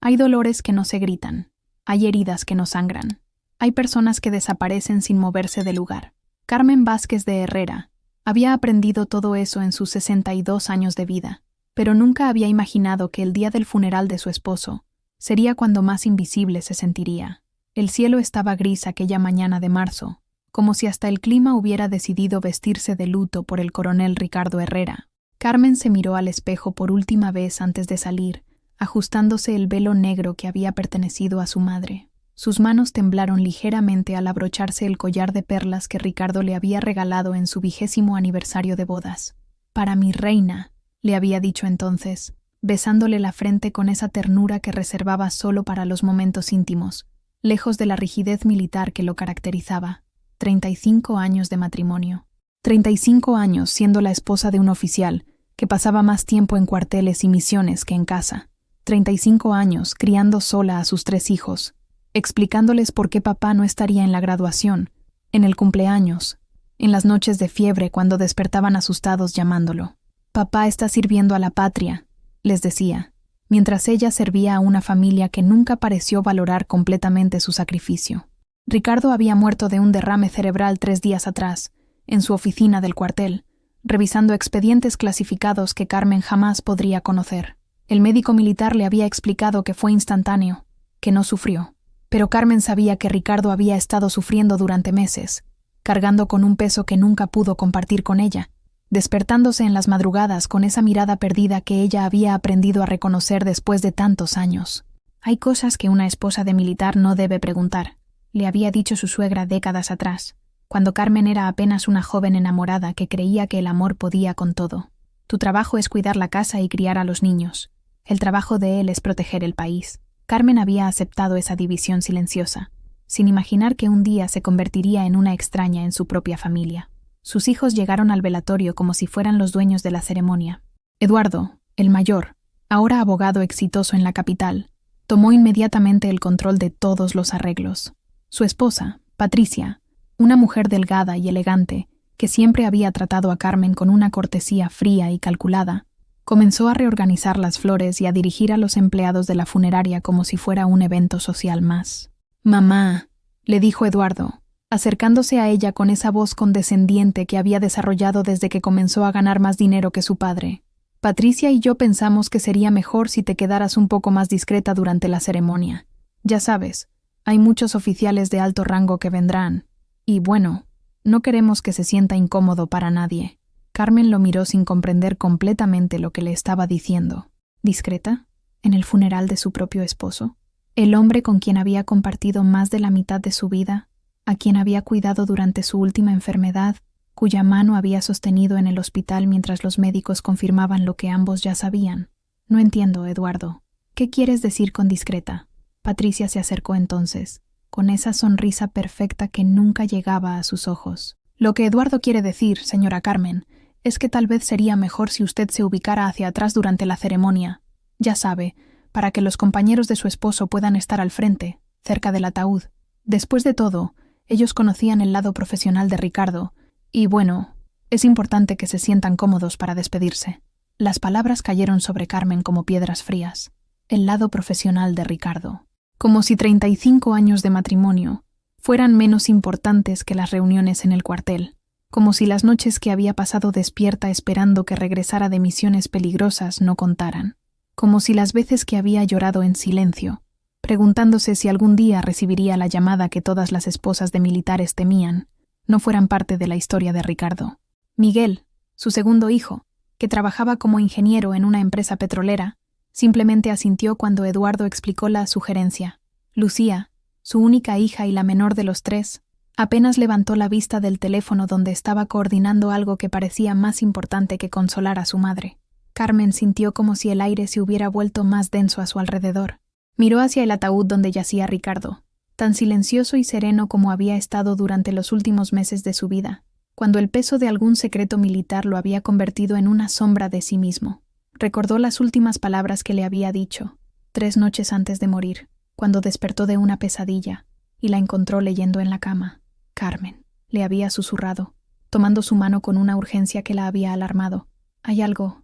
Hay dolores que no se gritan. Hay heridas que no sangran. Hay personas que desaparecen sin moverse del lugar. Carmen Vázquez de Herrera había aprendido todo eso en sus 62 años de vida, pero nunca había imaginado que el día del funeral de su esposo sería cuando más invisible se sentiría. El cielo estaba gris aquella mañana de marzo, como si hasta el clima hubiera decidido vestirse de luto por el coronel Ricardo Herrera. Carmen se miró al espejo por última vez antes de salir, ajustándose el velo negro que había pertenecido a su madre. Sus manos temblaron ligeramente al abrocharse el collar de perlas que Ricardo le había regalado en su 20º aniversario de bodas. «Para mi reina», le había dicho entonces, besándole la frente con esa ternura que reservaba solo para los momentos íntimos, lejos de la rigidez militar que lo caracterizaba. 35 años de matrimonio. 35 años siendo la esposa de un oficial que pasaba más tiempo en cuarteles y misiones que en casa. 35 años criando sola a sus 3 hijos, explicándoles por qué papá no estaría en la graduación, en el cumpleaños, en las noches de fiebre cuando despertaban asustados llamándolo. «Papá está sirviendo a la patria», les decía, mientras ella servía a una familia que nunca pareció valorar completamente su sacrificio. Ricardo había muerto de un derrame cerebral 3 días atrás, en su oficina del cuartel, revisando expedientes clasificados que Carmen jamás podría conocer. El médico militar le había explicado que fue instantáneo, que no sufrió. Pero Carmen sabía que Ricardo había estado sufriendo durante meses, cargando con un peso que nunca pudo compartir con ella, despertándose en las madrugadas con esa mirada perdida que ella había aprendido a reconocer después de tantos años. «Hay cosas que una esposa de militar no debe preguntar», le había dicho su suegra décadas atrás, cuando Carmen era apenas una joven enamorada que creía que el amor podía con todo. «Tu trabajo es cuidar la casa y criar a los niños. El trabajo de él es proteger el país». Carmen había aceptado esa división silenciosa, sin imaginar que un día se convertiría en una extraña en su propia familia. Sus hijos llegaron al velatorio como si fueran los dueños de la ceremonia. Eduardo, el mayor, ahora abogado exitoso en la capital, tomó inmediatamente el control de todos los arreglos. Su esposa, Patricia, una mujer delgada y elegante, que siempre había tratado a Carmen con una cortesía fría y calculada, comenzó a reorganizar las flores y a dirigir a los empleados de la funeraria como si fuera un evento social más. «Mamá», le dijo Eduardo, acercándose a ella con esa voz condescendiente que había desarrollado desde que comenzó a ganar más dinero que su padre. «Patricia y yo pensamos que sería mejor si te quedaras un poco más discreta durante la ceremonia. Ya sabes, hay muchos oficiales de alto rango que vendrán. Y bueno, no queremos que se sienta incómodo para nadie». Carmen lo miró sin comprender completamente lo que le estaba diciendo. ¿Discreta? ¿En el funeral de su propio esposo? El hombre con quien había compartido más de la mitad de su vida, a quien había cuidado durante su última enfermedad, cuya mano había sostenido en el hospital mientras los médicos confirmaban lo que ambos ya sabían. «No entiendo, Eduardo. ¿Qué quieres decir con discreta?» Patricia se acercó entonces, con esa sonrisa perfecta que nunca llegaba a sus ojos. «Lo que Eduardo quiere decir, señora Carmen, es que tal vez sería mejor si usted se ubicara hacia atrás durante la ceremonia. Ya sabe, para que los compañeros de su esposo puedan estar al frente, cerca del ataúd. Después de todo, ellos conocían el lado profesional de Ricardo, y bueno, es importante que se sientan cómodos para despedirse». Las palabras cayeron sobre Carmen como piedras frías. El lado profesional de Ricardo. Como si 35 años de matrimonio fueran menos importantes que las reuniones en el cuartel. Como si las noches que había pasado despierta esperando que regresara de misiones peligrosas no contaran. Como si las veces que había llorado en silencio, preguntándose si algún día recibiría la llamada que todas las esposas de militares temían, no fueran parte de la historia de Ricardo. Miguel, su segundo hijo, que trabajaba como ingeniero en una empresa petrolera, simplemente asintió cuando Eduardo explicó la sugerencia. Lucía, su única hija y la menor de los 3, apenas levantó la vista del teléfono donde estaba coordinando algo que parecía más importante que consolar a su madre. Carmen sintió como si el aire se hubiera vuelto más denso a su alrededor. Miró hacia el ataúd donde yacía Ricardo, tan silencioso y sereno como había estado durante los últimos meses de su vida, cuando el peso de algún secreto militar lo había convertido en una sombra de sí mismo. Recordó las últimas palabras que le había dicho, 3 noches antes de morir, cuando despertó de una pesadilla y la encontró leyendo en la cama. «Carmen», le había susurrado, tomando su mano con una urgencia que la había alarmado. «Hay algo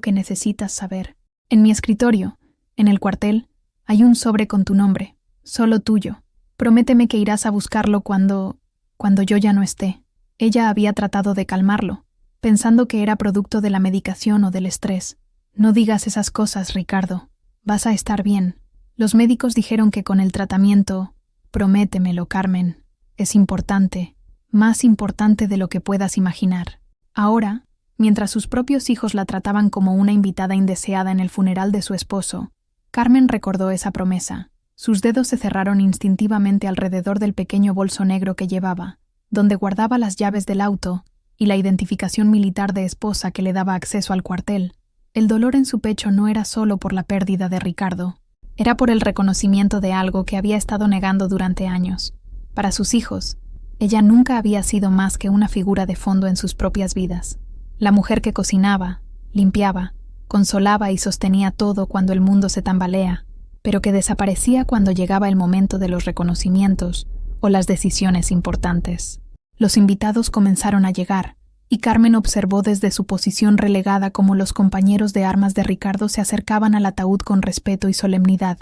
que necesitas saber. En mi escritorio, en el cuartel, Hay un sobre con tu nombre, solo tuyo. Prométeme que irás a buscarlo cuando yo ya no esté. Ella había tratado de calmarlo, pensando que era producto de la medicación o del estrés. No digas esas cosas, Ricardo. Vas a estar bien. Los médicos dijeron que con el tratamiento... Prométemelo, Carmen. Es importante, más importante de lo que puedas imaginar. Ahora, mientras sus propios hijos la trataban como una invitada indeseada en el funeral de su esposo, Carmen recordó esa promesa. Sus dedos se cerraron instintivamente alrededor del pequeño bolso negro que llevaba, donde guardaba las llaves del auto y la identificación militar de esposa que le daba acceso al cuartel. El dolor en su pecho no era solo por la pérdida de Ricardo, era por el reconocimiento de algo que había estado negando durante años. Para sus hijos, ella nunca había sido más que una figura de fondo en sus propias vidas. La mujer que cocinaba, limpiaba, consolaba y sostenía todo cuando el mundo se tambalea, pero que desaparecía cuando llegaba el momento de los reconocimientos o las decisiones importantes. Los invitados comenzaron a llegar, y Carmen observó desde su posición relegada cómo los compañeros de armas de Ricardo se acercaban al ataúd con respeto y solemnidad.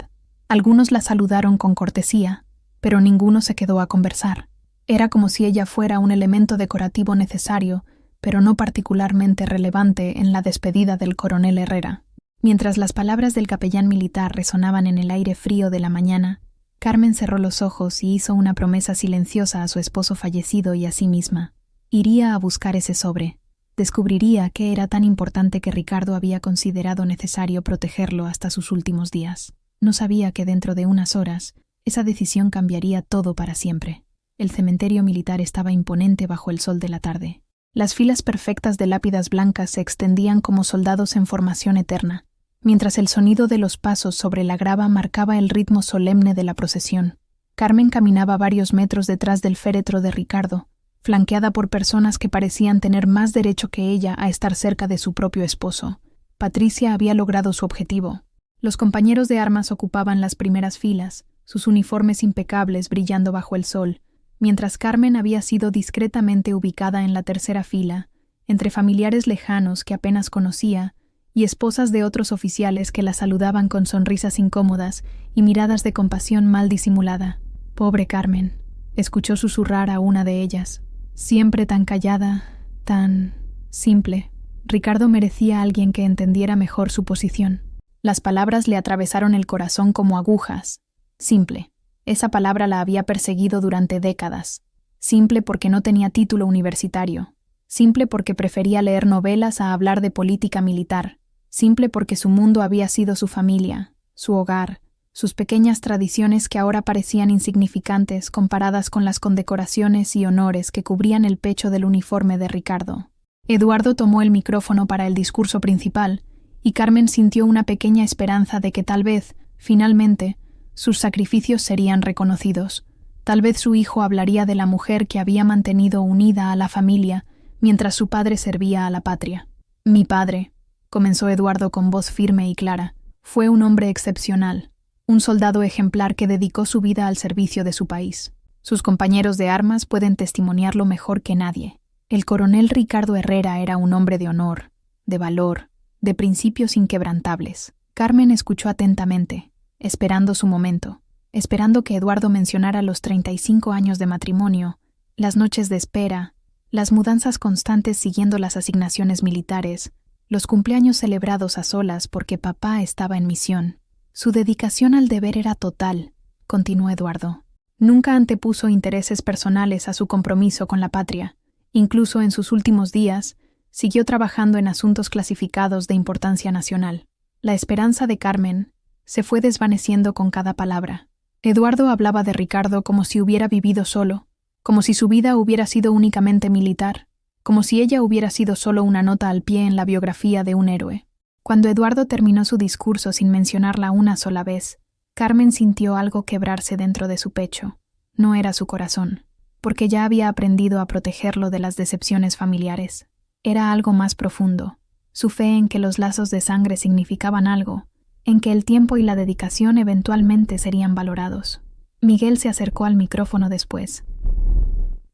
Algunos la saludaron con cortesía, pero ninguno se quedó a conversar. Era como si ella fuera un elemento decorativo necesario, pero no particularmente relevante en la despedida del coronel Herrera. Mientras las palabras del capellán militar resonaban en el aire frío de la mañana, Carmen cerró los ojos y hizo una promesa silenciosa a su esposo fallecido y a sí misma. Iría a buscar ese sobre. Descubriría qué era tan importante que Ricardo había considerado necesario protegerlo hasta sus últimos días. No sabía que dentro de unas horas, esa decisión cambiaría todo para siempre. El cementerio militar estaba imponente bajo el sol de la tarde. Las filas perfectas de lápidas blancas se extendían como soldados en formación eterna, mientras el sonido de los pasos sobre la grava marcaba el ritmo solemne de la procesión. Carmen caminaba varios metros detrás del féretro de Ricardo, flanqueada por personas que parecían tener más derecho que ella a estar cerca de su propio esposo. Patricia había logrado su objetivo. Los compañeros de armas ocupaban las primeras filas, sus uniformes impecables brillando bajo el sol, mientras Carmen había sido discretamente ubicada en la tercera fila, entre familiares lejanos que apenas conocía y esposas de otros oficiales que la saludaban con sonrisas incómodas y miradas de compasión mal disimulada. «Pobre Carmen», escuchó susurrar a una de ellas. Siempre tan callada, tan simple. Ricardo merecía a alguien que entendiera mejor su posición. Las palabras le atravesaron el corazón como agujas. Simple. Esa palabra la había perseguido durante décadas. Simple porque no tenía título universitario. Simple porque prefería leer novelas a hablar de política militar. Simple porque su mundo había sido su familia, su hogar, sus pequeñas tradiciones que ahora parecían insignificantes comparadas con las condecoraciones y honores que cubrían el pecho del uniforme de Ricardo. Eduardo tomó el micrófono para el discurso principal, y Carmen sintió una pequeña esperanza de que tal vez, finalmente, sus sacrificios serían reconocidos. Tal vez su hijo hablaría de la mujer que había mantenido unida a la familia mientras su padre servía a la patria. «Mi padre», comenzó Eduardo con voz firme y clara, «fue un hombre excepcional. Un soldado ejemplar que dedicó su vida al servicio de su país. Sus compañeros de armas pueden testimoniarlo mejor que nadie. El coronel Ricardo Herrera era un hombre de honor, de valor, de principios inquebrantables». Carmen escuchó atentamente, esperando su momento, esperando que Eduardo mencionara los 35 años de matrimonio, las noches de espera, las mudanzas constantes siguiendo las asignaciones militares, los cumpleaños celebrados a solas porque papá estaba en misión. Su dedicación al deber era total, continuó Eduardo. Nunca antepuso intereses personales a su compromiso con la patria. Incluso en sus últimos días, siguió trabajando en asuntos clasificados de importancia nacional. La esperanza de Carmen se fue desvaneciendo con cada palabra. Eduardo hablaba de Ricardo como si hubiera vivido solo, como si su vida hubiera sido únicamente militar, como si ella hubiera sido solo una nota al pie en la biografía de un héroe. Cuando Eduardo terminó su discurso sin mencionarla una sola vez, Carmen sintió algo quebrarse dentro de su pecho. No era su corazón, porque ya había aprendido a protegerlo de las decepciones familiares. Era algo más profundo, su fe en que los lazos de sangre significaban algo, en que el tiempo y la dedicación eventualmente serían valorados. Miguel se acercó al micrófono después.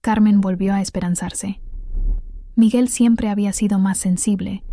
Carmen volvió a esperanzarse. Miguel siempre había sido más sensible,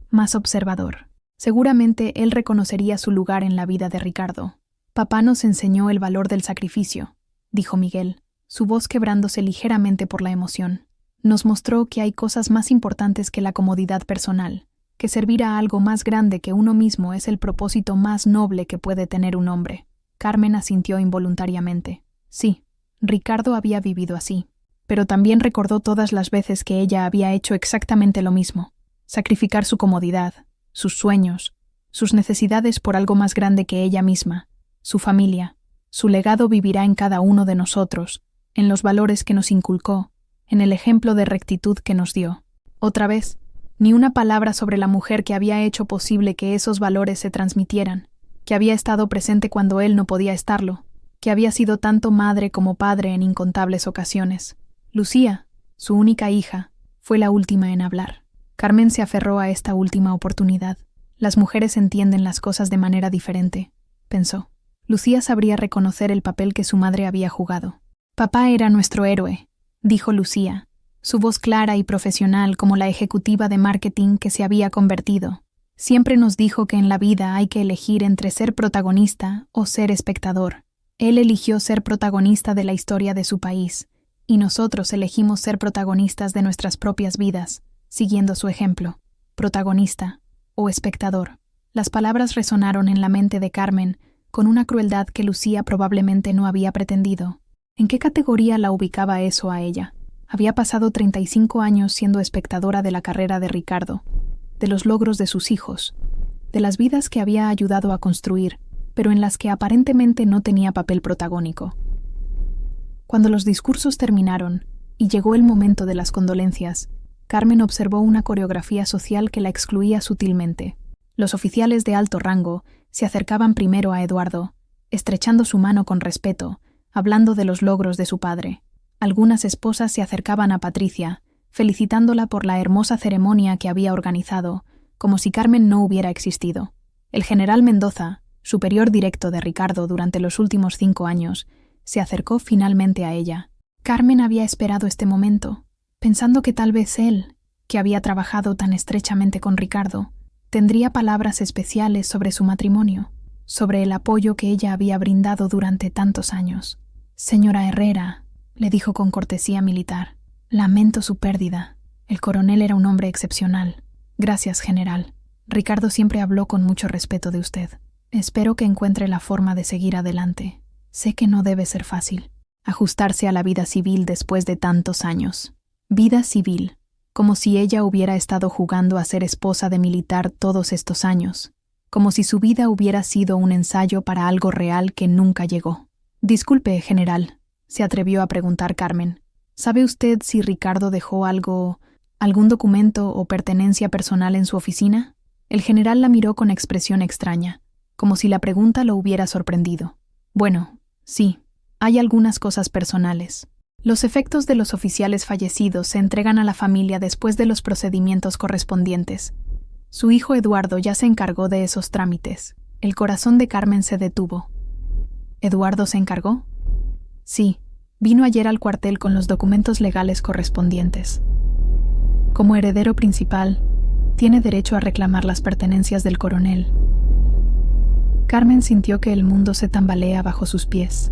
más observador. Seguramente él reconocería su lugar en la vida de Ricardo. Papá nos enseñó el valor del sacrificio, dijo Miguel, su voz quebrándose ligeramente por la emoción. Nos mostró que hay cosas más importantes que la comodidad personal, que servir a algo más grande que uno mismo es el propósito más noble que puede tener un hombre. Carmen asintió involuntariamente. Sí, Ricardo había vivido así, pero también recordó todas las veces que ella había hecho exactamente lo mismo, sacrificar su comodidad, sus sueños, sus necesidades por algo más grande que ella misma, su familia. Su legado vivirá en cada uno de nosotros, en los valores que nos inculcó, en el ejemplo de rectitud que nos dio. Otra vez, ni una palabra sobre la mujer que había hecho posible que esos valores se transmitieran, que había estado presente cuando él no podía estarlo, que había sido tanto madre como padre en incontables ocasiones. Lucía, su única hija, fue la última en hablar. Carmen se aferró a esta última oportunidad. Las mujeres entienden las cosas de manera diferente, pensó. Lucía sabría reconocer el papel que su madre había jugado. Papá era nuestro héroe, dijo Lucía, su voz clara y profesional como la ejecutiva de marketing que se había convertido. Siempre nos dijo que en la vida hay que elegir entre ser protagonista o ser espectador. Él eligió ser protagonista de la historia de su país, y nosotros elegimos ser protagonistas de nuestras propias vidas, siguiendo su ejemplo. Protagonista o espectador. Las palabras resonaron en la mente de Carmen con una crueldad que Lucía probablemente no había pretendido. ¿En qué categoría la ubicaba eso a ella? Había pasado 35 años siendo espectadora de la carrera de Ricardo, de los logros de sus hijos, de las vidas que había ayudado a construir, pero en las que aparentemente no tenía papel protagónico. Cuando los discursos terminaron y llegó el momento de las condolencias, Carmen observó una coreografía social que la excluía sutilmente. Los oficiales de alto rango se acercaban primero a Eduardo, estrechando su mano con respeto, hablando de los logros de su padre. Algunas esposas se acercaban a Patricia, felicitándola por la hermosa ceremonia que había organizado, como si Carmen no hubiera existido. El general Mendoza, superior directo de Ricardo durante los últimos 5 años, se acercó finalmente a ella. Carmen había esperado este momento, pensando que tal vez él, que había trabajado tan estrechamente con Ricardo, tendría palabras especiales sobre su matrimonio, sobre el apoyo que ella había brindado durante tantos años. Señora Herrera, le dijo con cortesía militar, lamento su pérdida. El coronel era un hombre excepcional. Gracias, general. Ricardo siempre habló con mucho respeto de usted. Espero que encuentre la forma de seguir adelante. Sé que no debe ser fácil ajustarse a la vida civil después de tantos años. Vida civil, como si ella hubiera estado jugando a ser esposa de militar todos estos años, como si su vida hubiera sido un ensayo para algo real que nunca llegó. Disculpe, general, se atrevió a preguntar Carmen. ¿Sabe usted si Ricardo dejó algún documento o pertenencia personal en su oficina? El general la miró con expresión extraña, como si la pregunta lo hubiera sorprendido. Bueno, sí, hay algunas cosas personales. Los efectos de los oficiales fallecidos se entregan a la familia después de los procedimientos correspondientes. Su hijo Eduardo ya se encargó de esos trámites. El corazón de Carmen se detuvo. ¿Eduardo se encargó? Sí, vino ayer al cuartel con los documentos legales correspondientes. Como heredero principal, tiene derecho a reclamar las pertenencias del coronel. Carmen sintió que el mundo se tambalea bajo sus pies.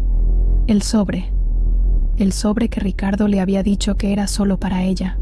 El sobre que Ricardo le había dicho que era solo para ella.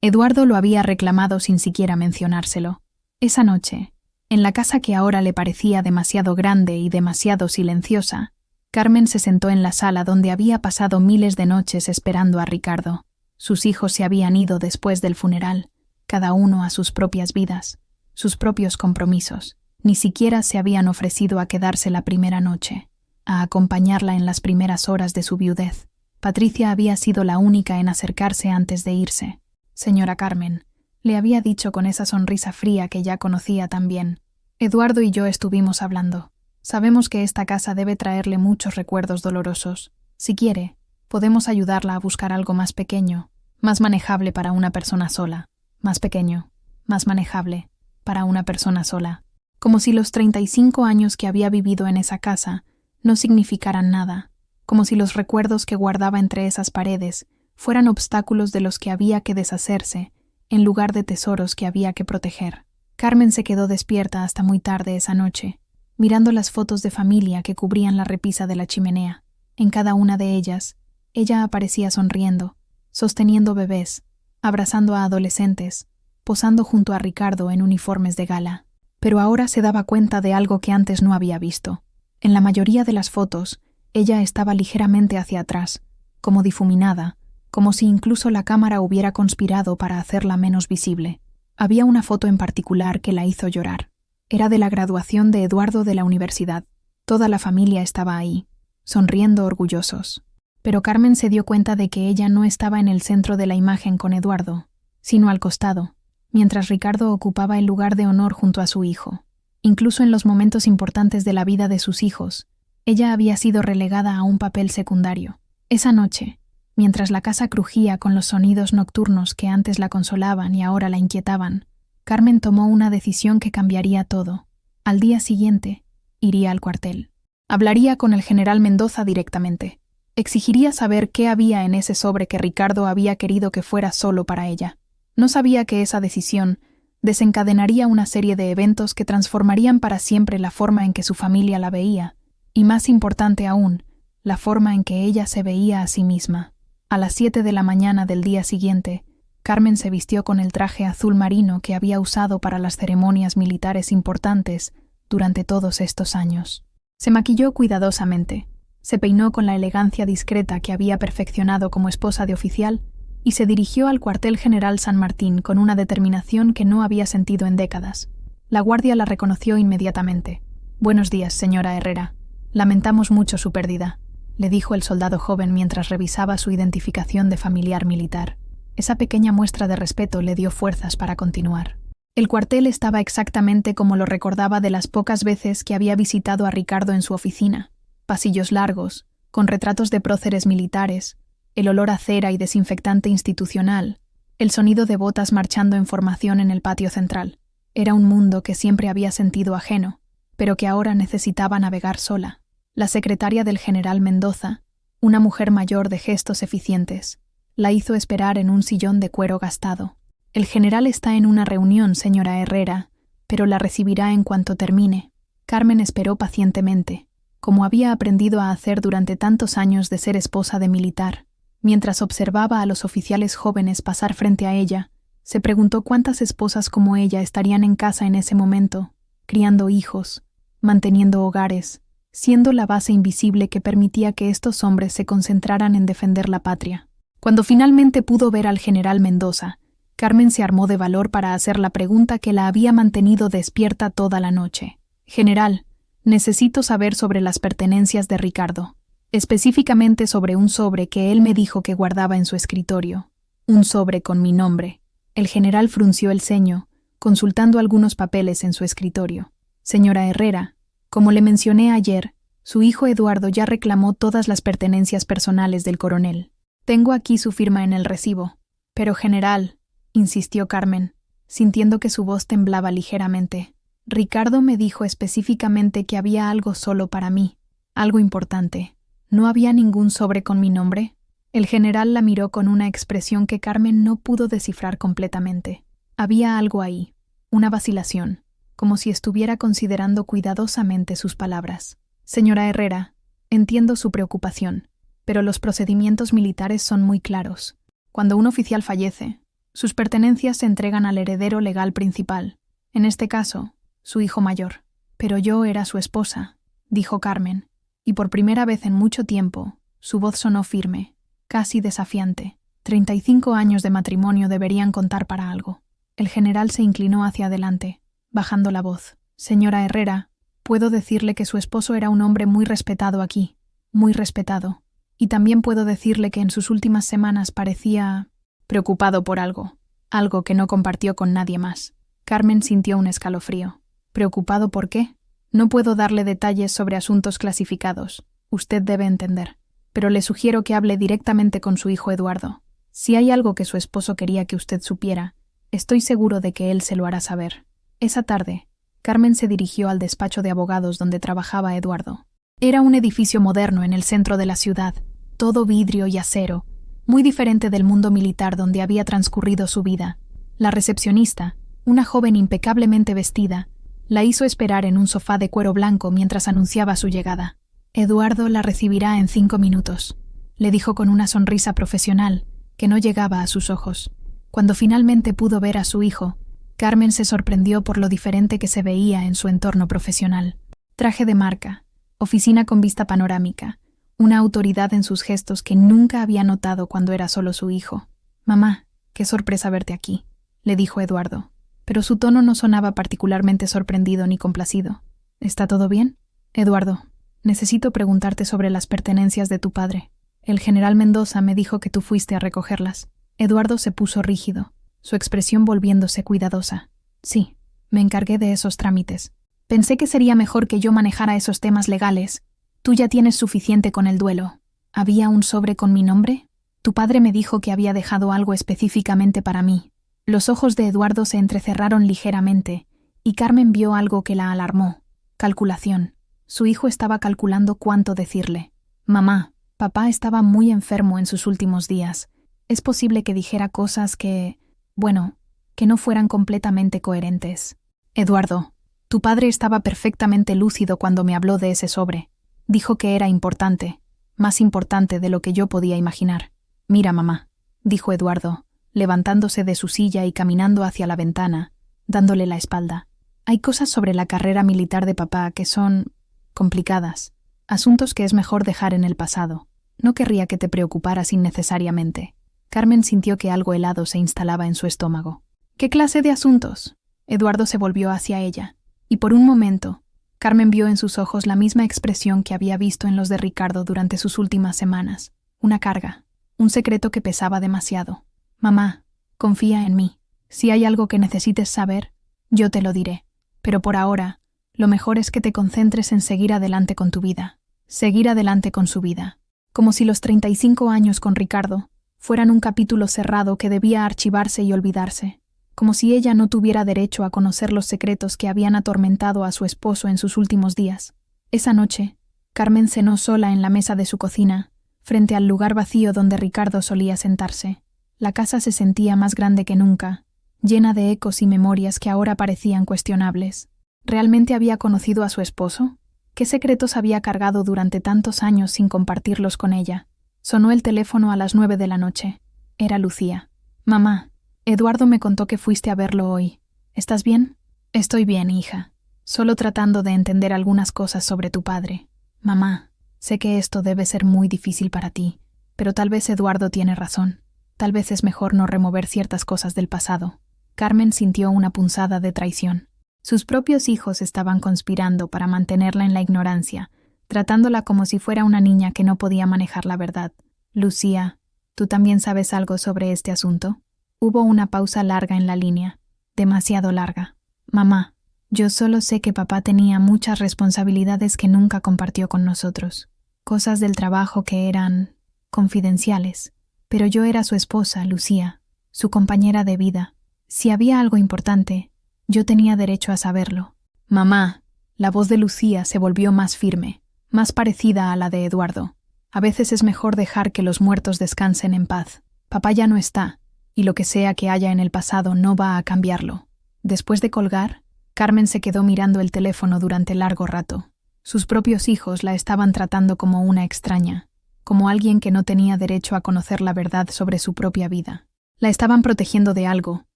Eduardo lo había reclamado sin siquiera mencionárselo. Esa noche, en la casa que ahora le parecía demasiado grande y demasiado silenciosa, Carmen se sentó en la sala donde había pasado miles de noches esperando a Ricardo. Sus hijos se habían ido después del funeral, cada uno a sus propias vidas, sus propios compromisos. Ni siquiera se habían ofrecido a quedarse la primera noche, a acompañarla en las primeras horas de su viudez. Patricia había sido la única en acercarse antes de irse. Señora Carmen, le había dicho con esa sonrisa fría que ya conocía tan bien. Eduardo y yo estuvimos hablando. Sabemos que esta casa debe traerle muchos recuerdos dolorosos. Si quiere, podemos ayudarla a buscar algo más pequeño, más manejable para una persona sola. Más pequeño, más manejable, para una persona sola. Como si los 35 años que había vivido en esa casa no significaran nada. Como si los recuerdos que guardaba entre esas paredes fueran obstáculos de los que había que deshacerse, en lugar de tesoros que había que proteger. Carmen se quedó despierta hasta muy tarde esa noche, mirando las fotos de familia que cubrían la repisa de la chimenea. En cada una de ellas, ella aparecía sonriendo, sosteniendo bebés, abrazando a adolescentes, posando junto a Ricardo en uniformes de gala. Pero ahora se daba cuenta de algo que antes no había visto. En la mayoría de las fotos, ella estaba ligeramente hacia atrás, como difuminada, como si incluso la cámara hubiera conspirado para hacerla menos visible. Había una foto en particular que la hizo llorar. Era de la graduación de Eduardo de la universidad. Toda la familia estaba ahí, sonriendo orgullosos. Pero Carmen se dio cuenta de que ella no estaba en el centro de la imagen con Eduardo, sino al costado, mientras Ricardo ocupaba el lugar de honor junto a su hijo. Incluso en los momentos importantes de la vida de sus hijos, ella había sido relegada a un papel secundario. Esa noche, mientras la casa crujía con los sonidos nocturnos que antes la consolaban y ahora la inquietaban, Carmen tomó una decisión que cambiaría todo. Al día siguiente, iría al cuartel. Hablaría con el general Mendoza directamente. Exigiría saber qué había en ese sobre que Ricardo había querido que fuera solo para ella. No sabía que esa decisión desencadenaría una serie de eventos que transformarían para siempre la forma en que su familia la veía, y más importante aún, la forma en que ella se veía a sí misma. A las 7 de la mañana del día siguiente, Carmen se vistió con el traje azul marino que había usado para las ceremonias militares importantes durante todos estos años. Se maquilló cuidadosamente, se peinó con la elegancia discreta que había perfeccionado como esposa de oficial y se dirigió al cuartel general San Martín con una determinación que no había sentido en décadas. La guardia la reconoció inmediatamente. «Buenos días, señora Herrera. Lamentamos mucho su pérdida», le dijo el soldado joven mientras revisaba su identificación de familiar militar. Esa pequeña muestra de respeto le dio fuerzas para continuar. El cuartel estaba exactamente como lo recordaba de las pocas veces que había visitado a Ricardo en su oficina. Pasillos largos, con retratos de próceres militares, el olor a cera y desinfectante institucional, el sonido de botas marchando en formación en el patio central. Era un mundo que siempre había sentido ajeno, pero que ahora necesitaba navegar sola. La secretaria del general Mendoza, una mujer mayor de gestos eficientes, la hizo esperar en un sillón de cuero gastado. «El general está en una reunión, señora Herrera, pero la recibirá en cuanto termine». Carmen esperó pacientemente, como había aprendido a hacer durante tantos años de ser esposa de militar. Mientras observaba a los oficiales jóvenes pasar frente a ella, se preguntó cuántas esposas como ella estarían en casa en ese momento, criando hijos, manteniendo hogares, siendo la base invisible que permitía que estos hombres se concentraran en defender la patria. Cuando finalmente pudo ver al general Mendoza, Carmen se armó de valor para hacer la pregunta que la había mantenido despierta toda la noche. «General, necesito saber sobre las pertenencias de Ricardo, específicamente sobre un sobre que él me dijo que guardaba en su escritorio. Un sobre con mi nombre». El general frunció el ceño, consultando algunos papeles en su escritorio. «Señora Herrera, como le mencioné ayer, su hijo Eduardo ya reclamó todas las pertenencias personales del coronel. Tengo aquí su firma en el recibo». «Pero, general», insistió Carmen, sintiendo que su voz temblaba ligeramente, «Ricardo me dijo específicamente que había algo solo para mí, algo importante. ¿No había ningún sobre con mi nombre?» El general la miró con una expresión que Carmen no pudo descifrar completamente. Había algo ahí, una vacilación, como si estuviera considerando cuidadosamente sus palabras. «Señora Herrera, entiendo su preocupación, pero los procedimientos militares son muy claros. Cuando un oficial fallece, sus pertenencias se entregan al heredero legal principal, en este caso, su hijo mayor. Pero yo era su esposa», dijo Carmen, y por primera vez en mucho tiempo, su voz sonó firme, casi desafiante. 35 años de matrimonio deberían contar para algo. El general se inclinó hacia adelante, bajando la voz. «Señora Herrera, puedo decirle que su esposo era un hombre muy respetado aquí, muy respetado. Y también puedo decirle que en sus últimas semanas parecía preocupado por algo que no compartió con nadie más». Carmen sintió un escalofrío. «¿Preocupado por qué? No puedo darle detalles sobre asuntos clasificados. Usted debe entender. Pero le sugiero que hable directamente con su hijo Eduardo. Si hay algo que su esposo quería que usted supiera, estoy seguro de que él se lo hará saber». Esa tarde, Carmen se dirigió al despacho de abogados donde trabajaba Eduardo. Era un edificio moderno en el centro de la ciudad, todo vidrio y acero, muy diferente del mundo militar donde había transcurrido su vida. La recepcionista, una joven impecablemente vestida, La hizo esperar en un sofá de cuero blanco mientras anunciaba su llegada. Eduardo la recibirá en 5 minutos, le dijo con una sonrisa profesional que no llegaba a sus ojos. Cuando finalmente pudo ver a su hijo, Carmen se sorprendió por lo diferente que se veía en su entorno profesional. Traje de marca, oficina con vista panorámica, una autoridad en sus gestos que nunca había notado cuando era solo su hijo. «Mamá, qué sorpresa verte aquí», le dijo Eduardo, pero su tono no sonaba particularmente sorprendido ni complacido. «¿Está todo bien?» «Eduardo, necesito preguntarte sobre las pertenencias de tu padre. El general Mendoza me dijo que tú fuiste a recogerlas». Eduardo se puso rígido, su expresión volviéndose cuidadosa. «Sí, me encargué de esos trámites. Pensé que sería mejor que yo manejara esos temas legales. Tú ya tienes suficiente con el duelo. ¿Había un sobre con mi nombre? Tu padre me dijo que había dejado algo específicamente para mí». Los ojos de Eduardo se entrecerraron ligeramente, y Carmen vio algo que la alarmó. Calculación. Su hijo estaba calculando cuánto decirle. «Mamá, papá estaba muy enfermo en sus últimos días. Es posible que dijera cosas que no fueran completamente coherentes». «Eduardo, tu padre estaba perfectamente lúcido cuando me habló de ese sobre. Dijo que era importante, más importante de lo que yo podía imaginar». «Mira, mamá», dijo Eduardo, levantándose de su silla y caminando hacia la ventana, dándole la espalda. «Hay cosas sobre la carrera militar de papá que son complicadas, asuntos que es mejor dejar en el pasado. No querría que te preocuparas innecesariamente». Carmen sintió que algo helado se instalaba en su estómago. «¿Qué clase de asuntos?». Eduardo se volvió hacia ella, y por un momento, Carmen vio en sus ojos la misma expresión que había visto en los de Ricardo durante sus últimas semanas. Una carga, un secreto que pesaba demasiado. «Mamá, confía en mí. Si hay algo que necesites saber, yo te lo diré. Pero por ahora, lo mejor es que te concentres en seguir adelante con tu vida. Seguir adelante con su vida». Como si los 35 años con Ricardo fueran un capítulo cerrado que debía archivarse y olvidarse. Como si ella no tuviera derecho a conocer los secretos que habían atormentado a su esposo en sus últimos días. Esa noche, Carmen cenó sola en la mesa de su cocina, frente al lugar vacío donde Ricardo solía sentarse. La casa se sentía más grande que nunca, llena de ecos y memorias que ahora parecían cuestionables. ¿Realmente había conocido a su esposo? ¿Qué secretos había cargado durante tantos años sin compartirlos con ella? Sonó el teléfono a las 9 de la noche. Era Lucía. «Mamá, Eduardo me contó que fuiste a verlo hoy. ¿Estás bien?» «Estoy bien, hija. Solo tratando de entender algunas cosas sobre tu padre. Mamá, sé que esto debe ser muy difícil para ti, pero tal vez Eduardo tiene razón. Tal vez es mejor no remover ciertas cosas del pasado». Carmen sintió una punzada de traición. Sus propios hijos estaban conspirando para mantenerla en la ignorancia, tratándola como si fuera una niña que no podía manejar la verdad. «Lucía, ¿tú también sabes algo sobre este asunto?». Hubo una pausa larga en la línea, demasiado larga. «Mamá, yo solo sé que papá tenía muchas responsabilidades que nunca compartió con nosotros. Cosas del trabajo que eran confidenciales. Pero yo era su esposa, Lucía, su compañera de vida. Si había algo importante, yo tenía derecho a saberlo». «Mamá». La voz de Lucía se volvió más firme, más parecida a la de Eduardo. «A veces es mejor dejar que los muertos descansen en paz. Papá ya no está, y lo que sea que haya en el pasado no va a cambiarlo». Después de colgar, Carmen se quedó mirando el teléfono durante largo rato. Sus propios hijos la estaban tratando como una extraña, como alguien que no tenía derecho a conocer la verdad sobre su propia vida. La estaban protegiendo de algo,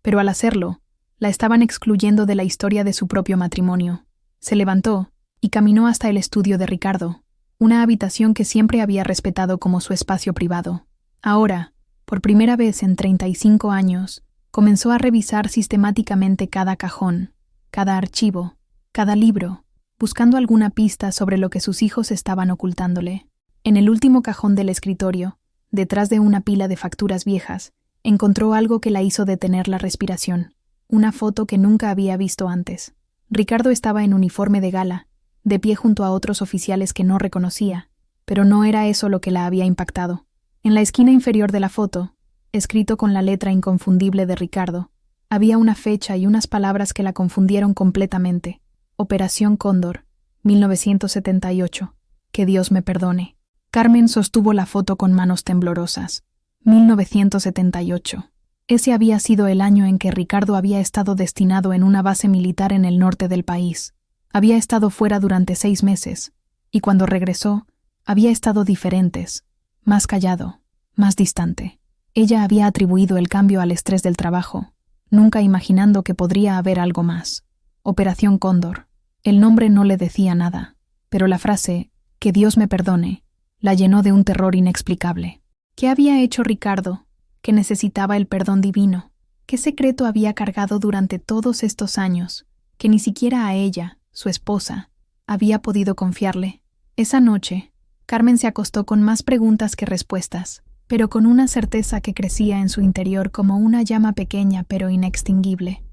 pero al hacerlo, la estaban excluyendo de la historia de su propio matrimonio. Se levantó y caminó hasta el estudio de Ricardo, una habitación que siempre había respetado como su espacio privado. Ahora, por primera vez en 35 años, comenzó a revisar sistemáticamente cada cajón, cada archivo, cada libro, buscando alguna pista sobre lo que sus hijos estaban ocultándole. En el último cajón del escritorio, detrás de una pila de facturas viejas, encontró algo que la hizo detener la respiración, una foto que nunca había visto antes. Ricardo estaba en uniforme de gala, de pie junto a otros oficiales que no reconocía, pero no era eso lo que la había impactado. En la esquina inferior de la foto, escrito con la letra inconfundible de Ricardo, había una fecha y unas palabras que la confundieron completamente. Operación Cóndor, 1978. Que Dios me perdone. Carmen sostuvo la foto con manos temblorosas. 1978. Ese había sido el año en que Ricardo había estado destinado en una base militar en el norte del país. Había estado fuera durante 6 meses, y cuando regresó, había estado diferentes, más callado, más distante. Ella había atribuido el cambio al estrés del trabajo, nunca imaginando que podría haber algo más. Operación Cóndor. El nombre no le decía nada, pero la frase, «que Dios me perdone», la llenó de un terror inexplicable. ¿Qué había hecho Ricardo, que necesitaba el perdón divino? ¿Qué secreto había cargado durante todos estos años, que ni siquiera a ella, su esposa, había podido confiarle? Esa noche, Carmen se acostó con más preguntas que respuestas, pero con una certeza que crecía en su interior como una llama pequeña pero inextinguible.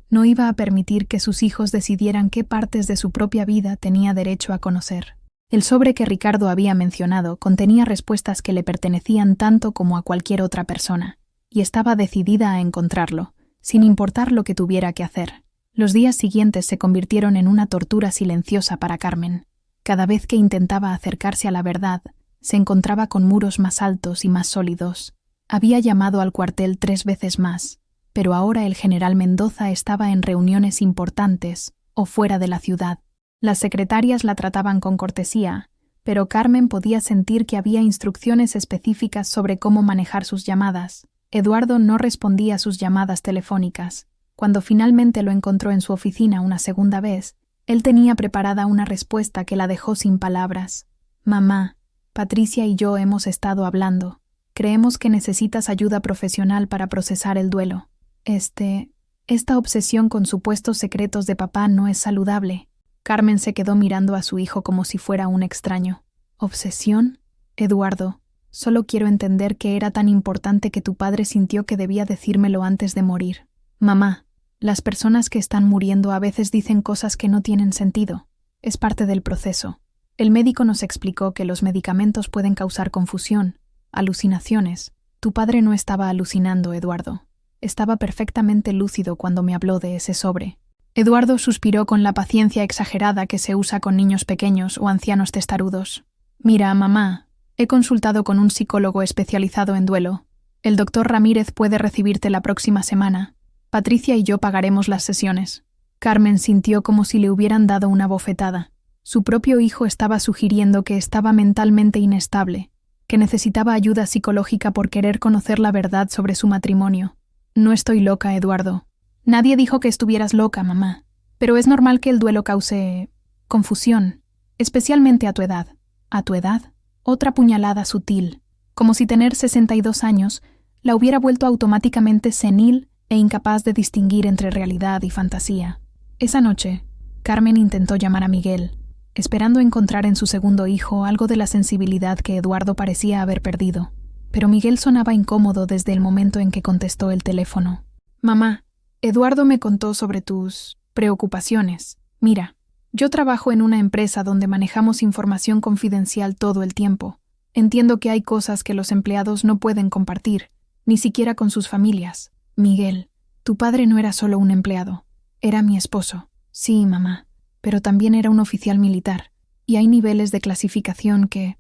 No iba a permitir que sus hijos decidieran qué partes de su propia vida tenía derecho a conocer. El sobre que Ricardo había mencionado contenía respuestas que le pertenecían tanto como a cualquier otra persona, y estaba decidida a encontrarlo, sin importar lo que tuviera que hacer. Los días siguientes se convirtieron en una tortura silenciosa para Carmen. Cada vez que intentaba acercarse a la verdad, se encontraba con muros más altos y más sólidos. Había llamado al cuartel 3 veces más, pero ahora el general Mendoza estaba en reuniones importantes o fuera de la ciudad. Las secretarias la trataban con cortesía, pero Carmen podía sentir que había instrucciones específicas sobre cómo manejar sus llamadas. Eduardo no respondía a sus llamadas telefónicas. Cuando finalmente lo encontró en su oficina una segunda vez, él tenía preparada una respuesta que la dejó sin palabras. «Mamá, Patricia y yo hemos estado hablando. Creemos que necesitas ayuda profesional para procesar el duelo. Esta obsesión con supuestos secretos de papá no es saludable». Carmen se quedó mirando a su hijo como si fuera un extraño. ¿Obsesión? Eduardo, solo quiero entender qué era tan importante que tu padre sintió que debía decírmelo antes de morir. Mamá, las personas que están muriendo a veces dicen cosas que no tienen sentido. Es parte del proceso. El médico nos explicó que los medicamentos pueden causar confusión, alucinaciones. Tu padre no estaba alucinando, Eduardo. Estaba perfectamente lúcido cuando me habló de ese sobre. Eduardo suspiró con la paciencia exagerada que se usa con niños pequeños o ancianos testarudos. «Mira, mamá, he consultado con un psicólogo especializado en duelo. El doctor Ramírez puede recibirte la próxima semana. Patricia y yo pagaremos las sesiones». Carmen sintió como si le hubieran dado una bofetada. Su propio hijo estaba sugiriendo que estaba mentalmente inestable, que necesitaba ayuda psicológica por querer conocer la verdad sobre su matrimonio. «No estoy loca, Eduardo. Nadie dijo que estuvieras loca, mamá. Pero es normal que el duelo cause confusión, especialmente a tu edad». ¿A tu edad? Otra puñalada sutil, como si tener 62 años la hubiera vuelto automáticamente senil e incapaz de distinguir entre realidad y fantasía. Esa noche, Carmen intentó llamar a Miguel, esperando encontrar en su segundo hijo algo de la sensibilidad que Eduardo parecía haber perdido. Pero Miguel sonaba incómodo desde el momento en que contestó el teléfono. «Mamá, Eduardo me contó sobre tus preocupaciones. Mira, yo trabajo en una empresa donde manejamos información confidencial todo el tiempo. Entiendo que hay cosas que los empleados no pueden compartir, ni siquiera con sus familias. Miguel, tu padre no era solo un empleado. Era mi esposo. Sí, mamá, pero también era un oficial militar. Y hay niveles de clasificación que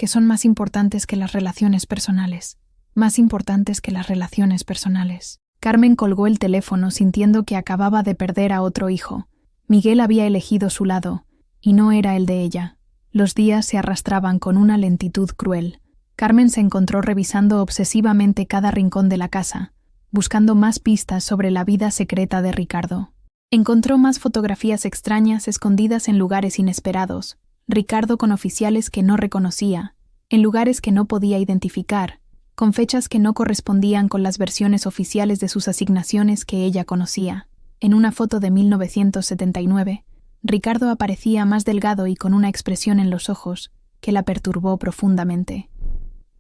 son más importantes que las relaciones personales. Más importantes que las relaciones personales». Carmen colgó el teléfono sintiendo que acababa de perder a otro hijo. Miguel había elegido su lado, y no era el de ella. Los días se arrastraban con una lentitud cruel. Carmen se encontró revisando obsesivamente cada rincón de la casa, buscando más pistas sobre la vida secreta de Ricardo. Encontró más fotografías extrañas escondidas en lugares inesperados, Ricardo con oficiales que no reconocía, en lugares que no podía identificar, con fechas que no correspondían con las versiones oficiales de sus asignaciones que ella conocía. En una foto de 1979, Ricardo aparecía más delgado y con una expresión en los ojos que la perturbó profundamente.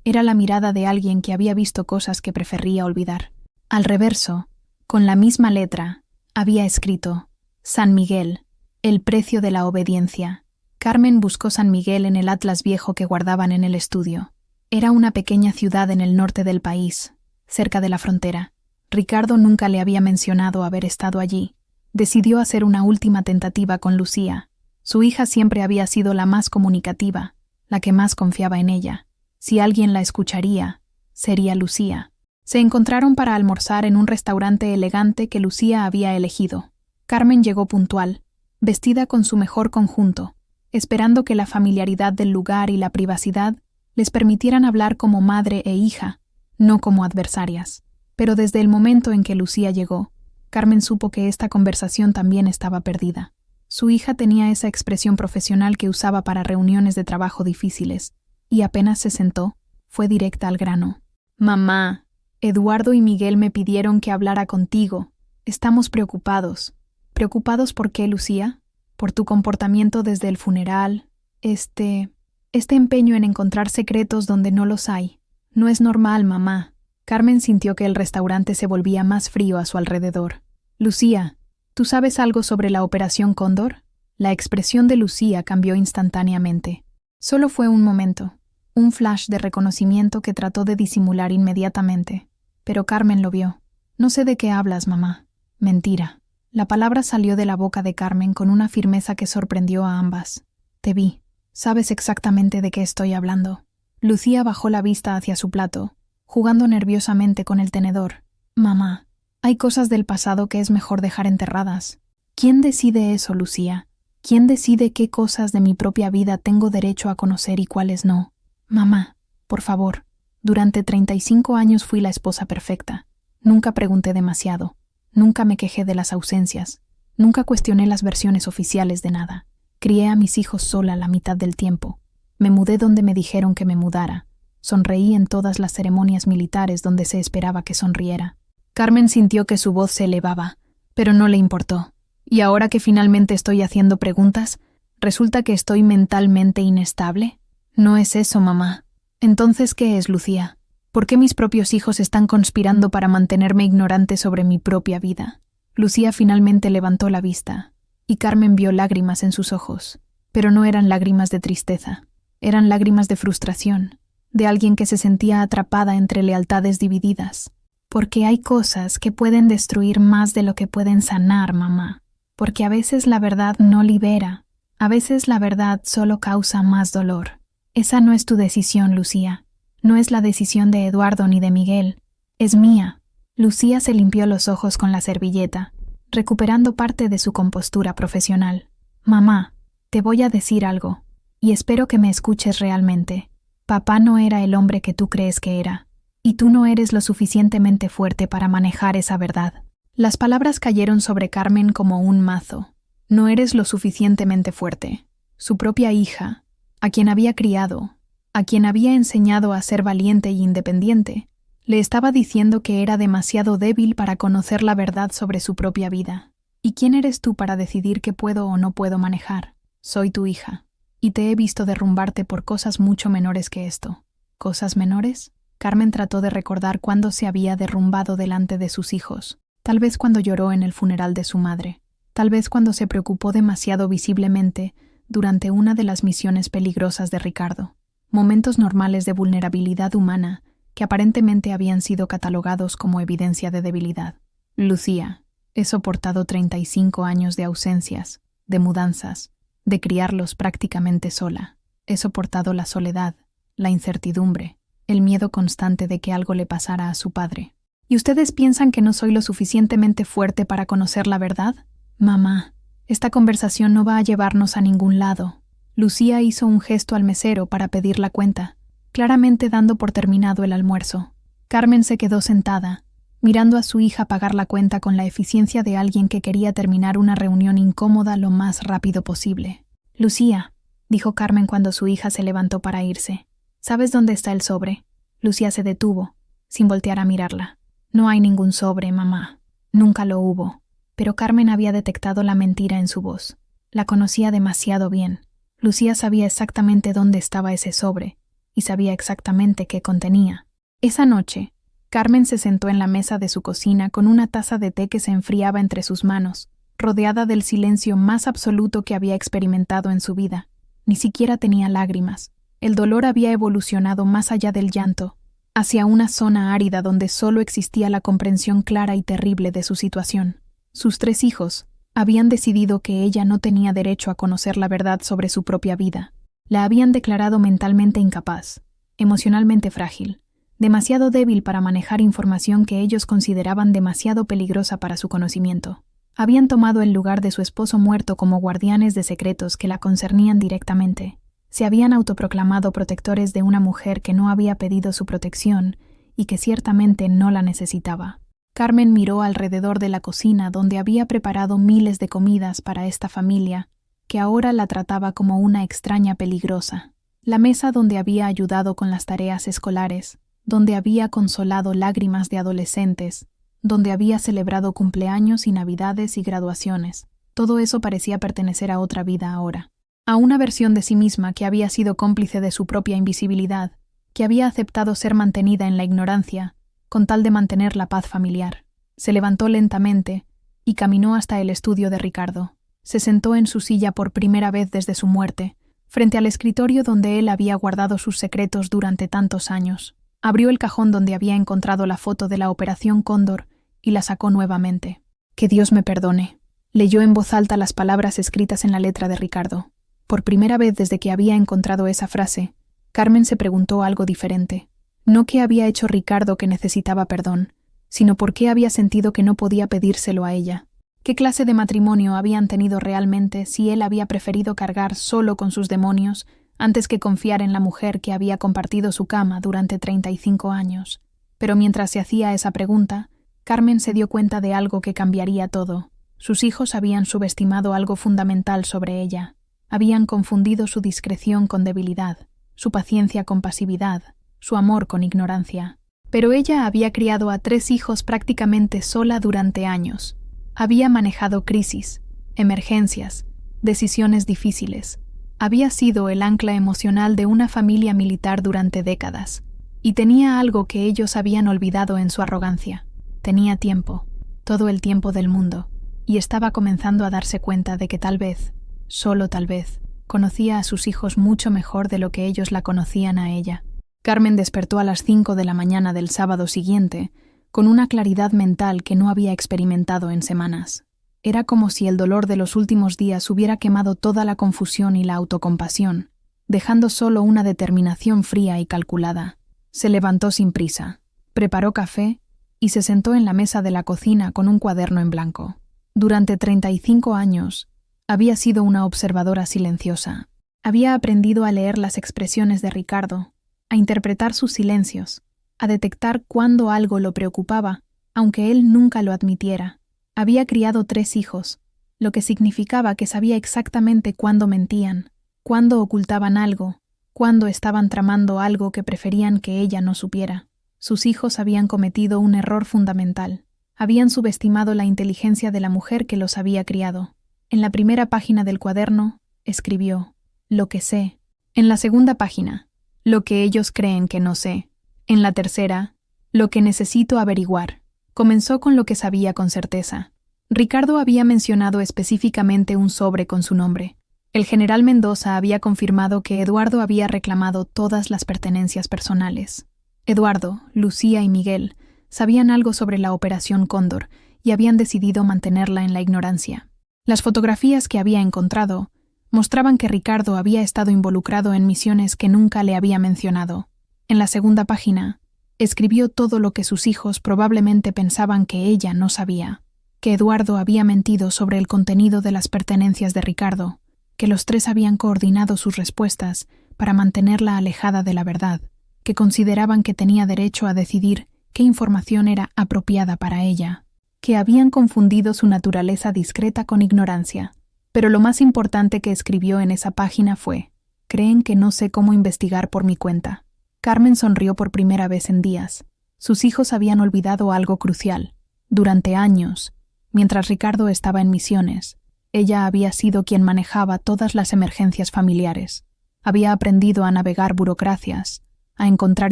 Era la mirada de alguien que había visto cosas que prefería olvidar. Al reverso, con la misma letra, había escrito: «San Miguel, el precio de la obediencia». Carmen buscó San Miguel en el atlas viejo que guardaban en el estudio. Era una pequeña ciudad en el norte del país, cerca de la frontera. Ricardo nunca le había mencionado haber estado allí. Decidió hacer una última tentativa con Lucía. Su hija siempre había sido la más comunicativa, la que más confiaba en ella. Si alguien la escucharía, sería Lucía. Se encontraron para almorzar en un restaurante elegante que Lucía había elegido. Carmen llegó puntual, vestida con su mejor conjunto, esperando que la familiaridad del lugar y la privacidad les permitieran hablar como madre e hija, no como adversarias. Pero desde el momento en que Lucía llegó, Carmen supo que esta conversación también estaba perdida. Su hija tenía esa expresión profesional que usaba para reuniones de trabajo difíciles, y apenas se sentó, fue directa al grano. «Mamá, Eduardo y Miguel me pidieron que hablara contigo. Estamos preocupados». «¿Preocupados por qué, Lucía? ¿Por tu comportamiento desde el funeral? Este empeño en encontrar secretos donde no los hay. No es normal, mamá». Carmen sintió que el restaurante se volvía más frío a su alrededor. «Lucía, ¿tú sabes algo sobre la Operación Cóndor?» La expresión de Lucía cambió instantáneamente. Solo fue un momento, un flash de reconocimiento que trató de disimular inmediatamente. Pero Carmen lo vio. «No sé de qué hablas, mamá». «Mentira». La palabra salió de la boca de Carmen con una firmeza que sorprendió a ambas. «Te vi. Sabes exactamente de qué estoy hablando». Lucía bajó la vista hacia su plato, jugando nerviosamente con el tenedor. «Mamá, hay cosas del pasado que es mejor dejar enterradas». «¿Quién decide eso, Lucía? ¿Quién decide qué cosas de mi propia vida tengo derecho a conocer y cuáles no?» «Mamá, por favor, durante 35 años fui la esposa perfecta. Nunca pregunté demasiado. Nunca me quejé de las ausencias. Nunca cuestioné las versiones oficiales de nada. Crié a mis hijos sola la mitad del tiempo. Me mudé donde me dijeron que me mudara. Sonreí en todas las ceremonias militares donde se esperaba que sonriera». Carmen sintió que su voz se elevaba, pero no le importó. «¿Y ahora que finalmente estoy haciendo preguntas, resulta que estoy mentalmente inestable?» «No es eso, mamá». «Entonces, ¿qué es, Lucía? ¿Por qué mis propios hijos están conspirando para mantenerme ignorante sobre mi propia vida?» Lucía finalmente levantó la vista, y Carmen vio lágrimas en sus ojos, pero no eran lágrimas de tristeza, eran lágrimas de frustración, de alguien que se sentía atrapada entre lealtades divididas. «Porque hay cosas que pueden destruir más de lo que pueden sanar, mamá. Porque a veces la verdad no libera, a veces la verdad solo causa más dolor. Esa no es tu decisión, Lucía. No es la decisión de Eduardo ni de Miguel. Es mía». Lucía se limpió los ojos con la servilleta, recuperando parte de su compostura profesional. «Mamá, te voy a decir algo, y espero que me escuches realmente. Papá no era el hombre que tú crees que era, y tú no eres lo suficientemente fuerte para manejar esa verdad». Las palabras cayeron sobre Carmen como un mazo. No eres lo suficientemente fuerte. Su propia hija, a quien había criado, a quien había enseñado a ser valiente y independiente, le estaba diciendo que era demasiado débil para conocer la verdad sobre su propia vida. «¿Y quién eres tú para decidir qué puedo o no puedo manejar? Soy tu hija, y te he visto derrumbarte por cosas mucho menores que esto». «¿Cosas menores?» Carmen trató de recordar cuándo se había derrumbado delante de sus hijos. Tal vez cuando lloró en el funeral de su madre. Tal vez cuando se preocupó demasiado visiblemente durante una de las misiones peligrosas de Ricardo. Momentos normales de vulnerabilidad humana que aparentemente habían sido catalogados como evidencia de debilidad. «Lucía, he soportado 35 años de ausencias, de mudanzas, de criarlos prácticamente sola. He soportado la soledad, la incertidumbre, el miedo constante de que algo le pasara a su padre. ¿Y ustedes piensan que no soy lo suficientemente fuerte para conocer la verdad? Mamá, esta conversación no va a llevarnos a ningún lado». Lucía hizo un gesto al mesero para pedir la cuenta, claramente dando por terminado el almuerzo. Carmen se quedó sentada, mirando a su hija pagar la cuenta con la eficiencia de alguien que quería terminar una reunión incómoda lo más rápido posible. «Lucía», dijo Carmen cuando su hija se levantó para irse, «¿sabes dónde está el sobre?» Lucía se detuvo, sin voltear a mirarla. «No hay ningún sobre, mamá. Nunca lo hubo». Pero Carmen había detectado la mentira en su voz. La conocía demasiado bien. Lucía sabía exactamente dónde estaba ese sobre, y sabía exactamente qué contenía. Esa noche, Carmen se sentó en la mesa de su cocina con una taza de té que se enfriaba entre sus manos, rodeada del silencio más absoluto que había experimentado en su vida. Ni siquiera tenía lágrimas. El dolor había evolucionado más allá del llanto, hacia una zona árida donde solo existía la comprensión clara y terrible de su situación. Sus 3 hijos habían decidido que ella no tenía derecho a conocer la verdad sobre su propia vida. La habían declarado mentalmente incapaz, emocionalmente frágil, demasiado débil para manejar información que ellos consideraban demasiado peligrosa para su conocimiento. Habían tomado el lugar de su esposo muerto como guardianes de secretos que la concernían directamente. Se habían autoproclamado protectores de una mujer que no había pedido su protección y que ciertamente no la necesitaba. Carmen miró alrededor de la cocina donde había preparado miles de comidas para esta familia, que ahora la trataba como una extraña peligrosa. La mesa donde había ayudado con las tareas escolares, donde había consolado lágrimas de adolescentes, donde había celebrado cumpleaños y navidades y graduaciones. Todo eso parecía pertenecer a otra vida ahora. A una versión de sí misma que había sido cómplice de su propia invisibilidad, que había aceptado ser mantenida en la ignorancia, con tal de mantener la paz familiar. Se levantó lentamente y caminó hasta el estudio de Ricardo. Se sentó en su silla por primera vez desde su muerte, frente al escritorio donde él había guardado sus secretos durante tantos años. Abrió el cajón donde había encontrado la foto de la Operación Cóndor y la sacó nuevamente. «Que Dios me perdone», leyó en voz alta las palabras escritas en la letra de Ricardo. Por primera vez desde que había encontrado esa frase, Carmen se preguntó algo diferente. No qué había hecho Ricardo que necesitaba perdón, sino por qué había sentido que no podía pedírselo a ella. ¿Qué clase de matrimonio habían tenido realmente si él había preferido cargar solo con sus demonios antes que confiar en la mujer que había compartido su cama durante 35 años? Pero mientras se hacía esa pregunta, Carmen se dio cuenta de algo que cambiaría todo. Sus hijos habían subestimado algo fundamental sobre ella. Habían confundido su discreción con debilidad, su paciencia con pasividad, su amor con ignorancia. Pero ella había criado a 3 hijos prácticamente sola durante años. Había manejado crisis, emergencias, decisiones difíciles. Había sido el ancla emocional de una familia militar durante décadas. Y tenía algo que ellos habían olvidado en su arrogancia. Tenía tiempo, todo el tiempo del mundo, y estaba comenzando a darse cuenta de que tal vez, solo tal vez, conocía a sus hijos mucho mejor de lo que ellos la conocían a ella. Carmen despertó a las 5 de la mañana del sábado siguiente, con una claridad mental que no había experimentado en semanas. Era como si el dolor de los últimos días hubiera quemado toda la confusión y la autocompasión, dejando solo una determinación fría y calculada. Se levantó sin prisa, preparó café y se sentó en la mesa de la cocina con un cuaderno en blanco. Durante 35 años, había sido una observadora silenciosa. Había aprendido a leer las expresiones de Ricardo, a interpretar sus silencios, a detectar cuándo algo lo preocupaba, aunque él nunca lo admitiera. Había criado 3 hijos, lo que significaba que sabía exactamente cuándo mentían, cuándo ocultaban algo, cuándo estaban tramando algo que preferían que ella no supiera. Sus hijos habían cometido un error fundamental. Habían subestimado la inteligencia de la mujer que los había criado. En la primera página del cuaderno, escribió, «Lo que sé». En la segunda página, «Lo que ellos creen que no sé». En la tercera, «Lo que necesito averiguar». Comenzó con lo que sabía con certeza. Ricardo había mencionado específicamente un sobre con su nombre. El general Mendoza había confirmado que Eduardo había reclamado todas las pertenencias personales. Eduardo, Lucía y Miguel sabían algo sobre la Operación Cóndor y habían decidido mantenerla en la ignorancia. Las fotografías que había encontrado mostraban que Ricardo había estado involucrado en misiones que nunca le había mencionado. En la segunda página, escribió todo lo que sus hijos probablemente pensaban que ella no sabía, que Eduardo había mentido sobre el contenido de las pertenencias de Ricardo, que los 3 habían coordinado sus respuestas para mantenerla alejada de la verdad, que consideraban que tenía derecho a decidir qué información era apropiada para ella, que habían confundido su naturaleza discreta con ignorancia. Pero lo más importante que escribió en esa página fue, «Creen que no sé cómo investigar por mi cuenta». Carmen sonrió por primera vez en días. Sus hijos habían olvidado algo crucial. Durante años, mientras Ricardo estaba en misiones, ella había sido quien manejaba todas las emergencias familiares. Había aprendido a navegar burocracias, a encontrar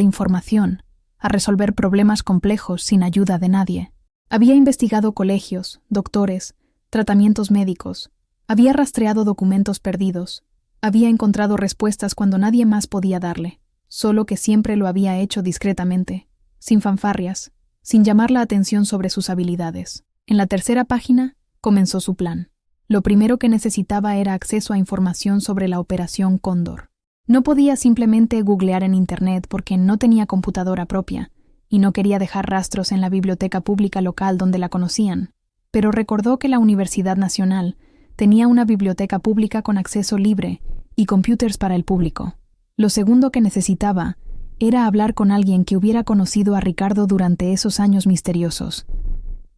información, a resolver problemas complejos sin ayuda de nadie. Había investigado colegios, doctores, tratamientos médicos, había rastreado documentos perdidos, había encontrado respuestas cuando nadie más podía darle, solo que siempre lo había hecho discretamente, sin fanfarrias, sin llamar la atención sobre sus habilidades. En la tercera página comenzó su plan. Lo primero que necesitaba era acceso a información sobre la Operación Cóndor. No podía simplemente googlear en Internet porque no tenía computadora propia y no quería dejar rastros en la biblioteca pública local donde la conocían, pero recordó que la Universidad Nacional tenía una biblioteca pública con acceso libre y computers para el público. Lo segundo que necesitaba era hablar con alguien que hubiera conocido a Ricardo durante esos años misteriosos,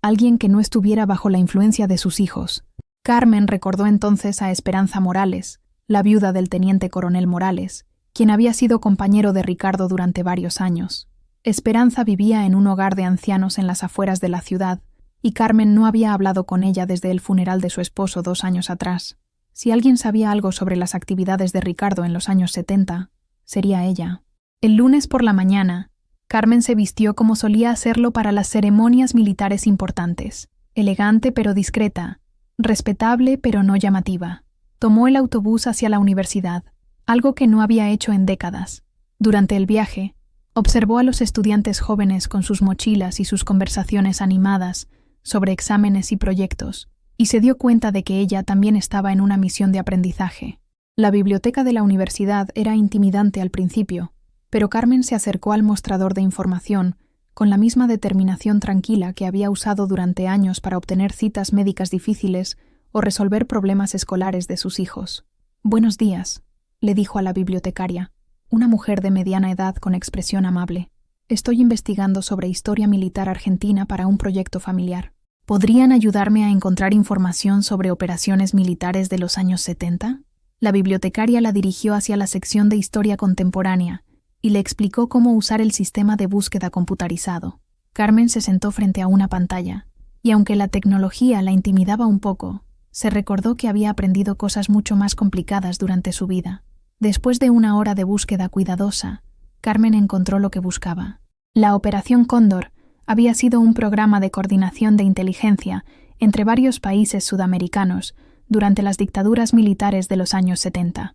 alguien que no estuviera bajo la influencia de sus hijos. Carmen recordó entonces a Esperanza Morales, la viuda del teniente coronel Morales, quien había sido compañero de Ricardo durante varios años. Esperanza vivía en un hogar de ancianos en las afueras de la ciudad, y Carmen no había hablado con ella desde el funeral de su esposo 2 años atrás. Si alguien sabía algo sobre las actividades de Ricardo en los años 70, sería ella. El lunes por la mañana, Carmen se vistió como solía hacerlo para las ceremonias militares importantes, elegante pero discreta, respetable pero no llamativa. Tomó el autobús hacia la universidad, algo que no había hecho en décadas. Durante el viaje, observó a los estudiantes jóvenes con sus mochilas y sus conversaciones animadas sobre exámenes y proyectos, y se dio cuenta de que ella también estaba en una misión de aprendizaje. La biblioteca de la universidad era intimidante al principio, pero Carmen se acercó al mostrador de información con la misma determinación tranquila que había usado durante años para obtener citas médicas difíciles o resolver problemas escolares de sus hijos. «Buenos días», le dijo a la bibliotecaria, una mujer de mediana edad con expresión amable. «Estoy investigando sobre historia militar argentina para un proyecto familiar. ¿Podrían ayudarme a encontrar información sobre operaciones militares de los años 70? La bibliotecaria la dirigió hacia la sección de historia contemporánea y le explicó cómo usar el sistema de búsqueda computarizado. Carmen se sentó frente a una pantalla, y aunque la tecnología la intimidaba un poco, se recordó que había aprendido cosas mucho más complicadas durante su vida. Después de 1 hora de búsqueda cuidadosa, Carmen encontró lo que buscaba. La Operación Cóndor había sido un programa de coordinación de inteligencia entre varios países sudamericanos durante las dictaduras militares de los años 70.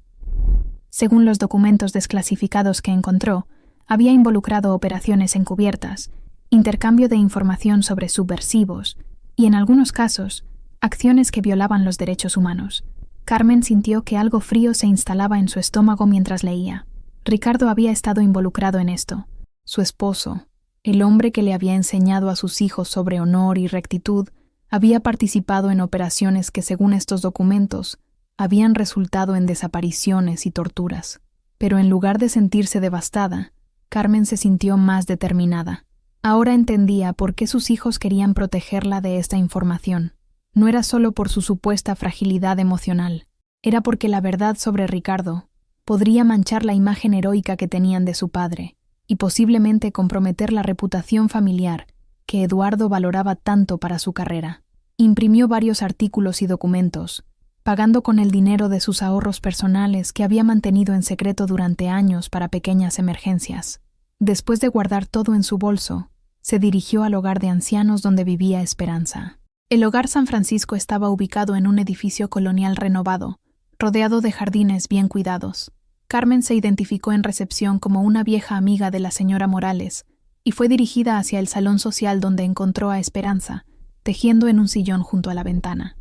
Según los documentos desclasificados que encontró, había involucrado operaciones encubiertas, intercambio de información sobre subversivos y, en algunos casos, acciones que violaban los derechos humanos. Carmen sintió que algo frío se instalaba en su estómago mientras leía. Ricardo había estado involucrado en esto. Su esposo, el hombre que le había enseñado a sus hijos sobre honor y rectitud, había participado en operaciones que, según estos documentos, habían resultado en desapariciones y torturas. Pero en lugar de sentirse devastada, Carmen se sintió más determinada. Ahora entendía por qué sus hijos querían protegerla de esta información. No era solo por su supuesta fragilidad emocional, era porque la verdad sobre Ricardo podría manchar la imagen heroica que tenían de su padre y posiblemente comprometer la reputación familiar que Eduardo valoraba tanto para su carrera. Imprimió varios artículos y documentos, pagando con el dinero de sus ahorros personales que había mantenido en secreto durante años para pequeñas emergencias. Después de guardar todo en su bolso, se dirigió al hogar de ancianos donde vivía Esperanza. El Hogar San Francisco estaba ubicado en un edificio colonial renovado, rodeado de jardines bien cuidados. Carmen se identificó en recepción como una vieja amiga de la señora Morales y fue dirigida hacia el salón social donde encontró a Esperanza, tejiendo en un sillón junto a la ventana.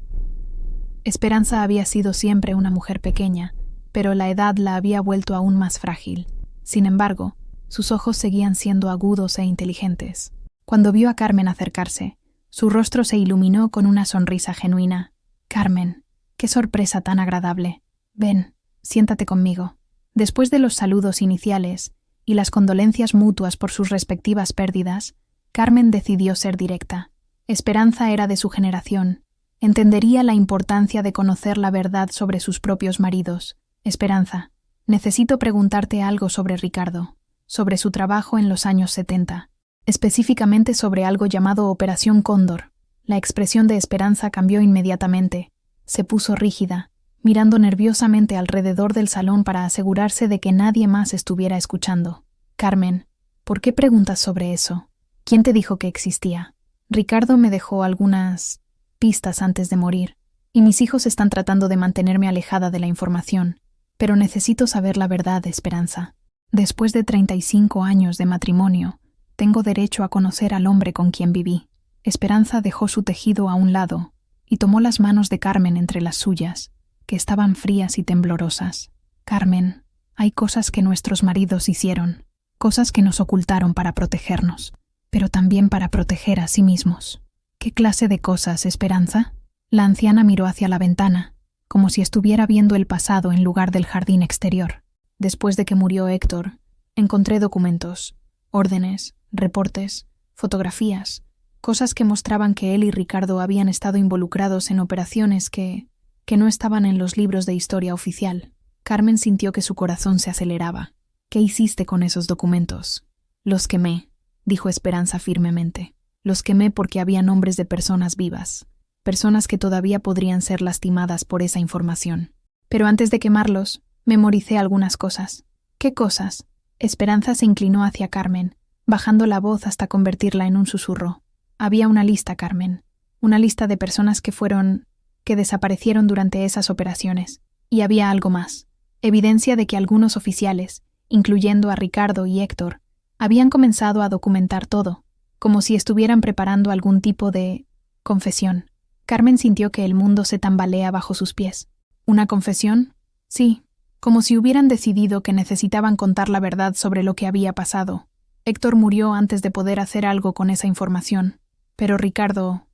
Esperanza había sido siempre una mujer pequeña, pero la edad la había vuelto aún más frágil. Sin embargo, sus ojos seguían siendo agudos e inteligentes. Cuando vio a Carmen acercarse, su rostro se iluminó con una sonrisa genuina. «Carmen, qué sorpresa tan agradable. Ven, siéntate conmigo». Después de los saludos iniciales y las condolencias mutuas por sus respectivas pérdidas, Carmen decidió ser directa. Esperanza era de su generación. Entendería la importancia de conocer la verdad sobre sus propios maridos. «Esperanza, necesito preguntarte algo sobre Ricardo, sobre su trabajo en los años 70. Específicamente sobre algo llamado Operación Cóndor». La expresión de Esperanza cambió inmediatamente. Se puso rígida, mirando nerviosamente alrededor del salón para asegurarse de que nadie más estuviera escuchando. «Carmen, ¿por qué preguntas sobre eso? ¿Quién te dijo que existía? Ricardo me dejó algunas pistas antes de morir, y mis hijos están tratando de mantenerme alejada de la información. Pero necesito saber la verdad, Esperanza. Después de 35 años de matrimonio, tengo derecho a conocer al hombre con quien viví». Esperanza dejó su tejido a un lado y tomó las manos de Carmen entre las suyas, que estaban frías y temblorosas. «Carmen, Hay cosas que nuestros maridos hicieron, cosas que nos ocultaron para protegernos, pero también para proteger a sí mismos. ¿Qué clase de cosas, Esperanza? La anciana miró hacia la ventana, como si estuviera viendo el pasado en lugar del jardín exterior. Después de que murió Héctor, encontré documentos, órdenes, reportes, fotografías, cosas que mostraban que él y Ricardo habían estado involucrados en operaciones que no estaban en los libros de historia oficial. Carmen sintió que su corazón se aceleraba. ¿Qué hiciste con esos documentos? Los quemé, dijo Esperanza firmemente. Los quemé porque había nombres de personas vivas, personas que todavía podrían ser lastimadas por esa información. Pero antes de quemarlos, memoricé algunas cosas. ¿Qué cosas? Esperanza se inclinó hacia Carmen, bajando la voz hasta convertirla en un susurro. Había una lista, Carmen. Una lista de personas que desaparecieron durante esas operaciones. Y había algo más. Evidencia de que algunos oficiales, incluyendo a Ricardo y Héctor, habían comenzado a documentar todo, como si estuvieran preparando algún tipo de confesión. Carmen sintió que el mundo se tambalea bajo sus pies. ¿Una confesión? Sí, como si hubieran decidido que necesitaban contar la verdad sobre lo que había pasado. Héctor murió antes de poder hacer algo con esa información. Pero Ricardo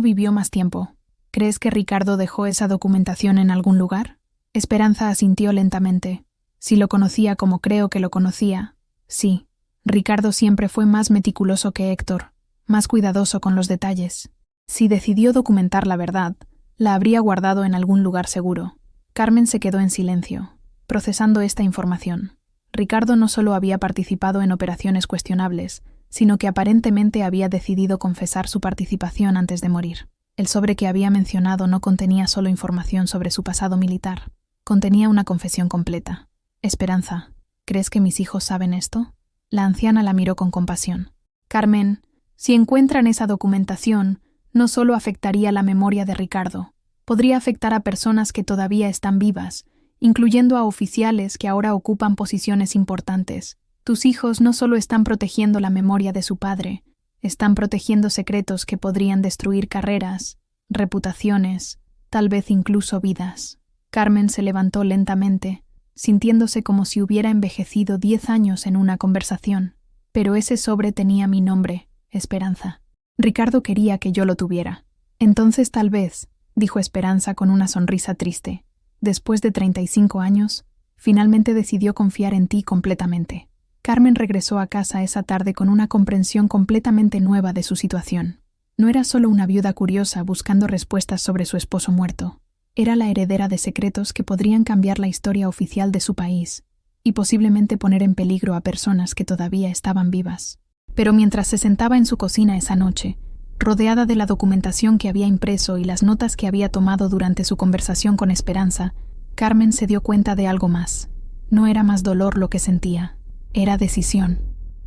vivió más tiempo. ¿Crees que Ricardo dejó esa documentación en algún lugar? Esperanza asintió lentamente. Si lo conocía como creo que lo conocía, sí. Ricardo siempre fue más meticuloso que Héctor, más cuidadoso con los detalles. Si decidió documentar la verdad, la habría guardado en algún lugar seguro. Carmen se quedó en silencio, procesando esta información. Ricardo no solo había participado en operaciones cuestionables, sino que aparentemente había decidido confesar su participación antes de morir. El sobre que había mencionado no contenía solo información sobre su pasado militar, contenía una confesión completa. Esperanza, ¿crees que mis hijos saben esto? La anciana la miró con compasión. Carmen, si encuentran esa documentación, no solo afectaría la memoria de Ricardo, podría afectar a personas que todavía están vivas, incluyendo a oficiales que ahora ocupan posiciones importantes. Tus hijos no solo están protegiendo la memoria de su padre, están protegiendo secretos que podrían destruir carreras, reputaciones, tal vez incluso vidas. Carmen se levantó lentamente, sintiéndose como si hubiera envejecido 10 años en una conversación. Pero ese sobre tenía mi nombre, Esperanza. Ricardo quería que yo lo tuviera. Entonces tal vez, dijo Esperanza con una sonrisa triste, después de 35 años, finalmente decidió confiar en ti completamente. Carmen regresó a casa esa tarde con una comprensión completamente nueva de su situación. No era solo una viuda curiosa buscando respuestas sobre su esposo muerto. Era la heredera de secretos que podrían cambiar la historia oficial de su país y posiblemente poner en peligro a personas que todavía estaban vivas. Pero mientras se sentaba en su cocina esa noche, rodeada de la documentación que había impreso y las notas que había tomado durante su conversación con Esperanza, Carmen se dio cuenta de algo más. No era más dolor lo que sentía. Era decisión.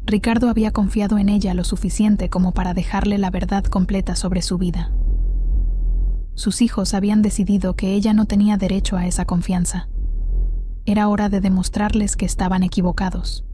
Ricardo había confiado en ella lo suficiente como para dejarle la verdad completa sobre su vida. Sus hijos habían decidido que ella no tenía derecho a esa confianza. Era hora de demostrarles que estaban equivocados.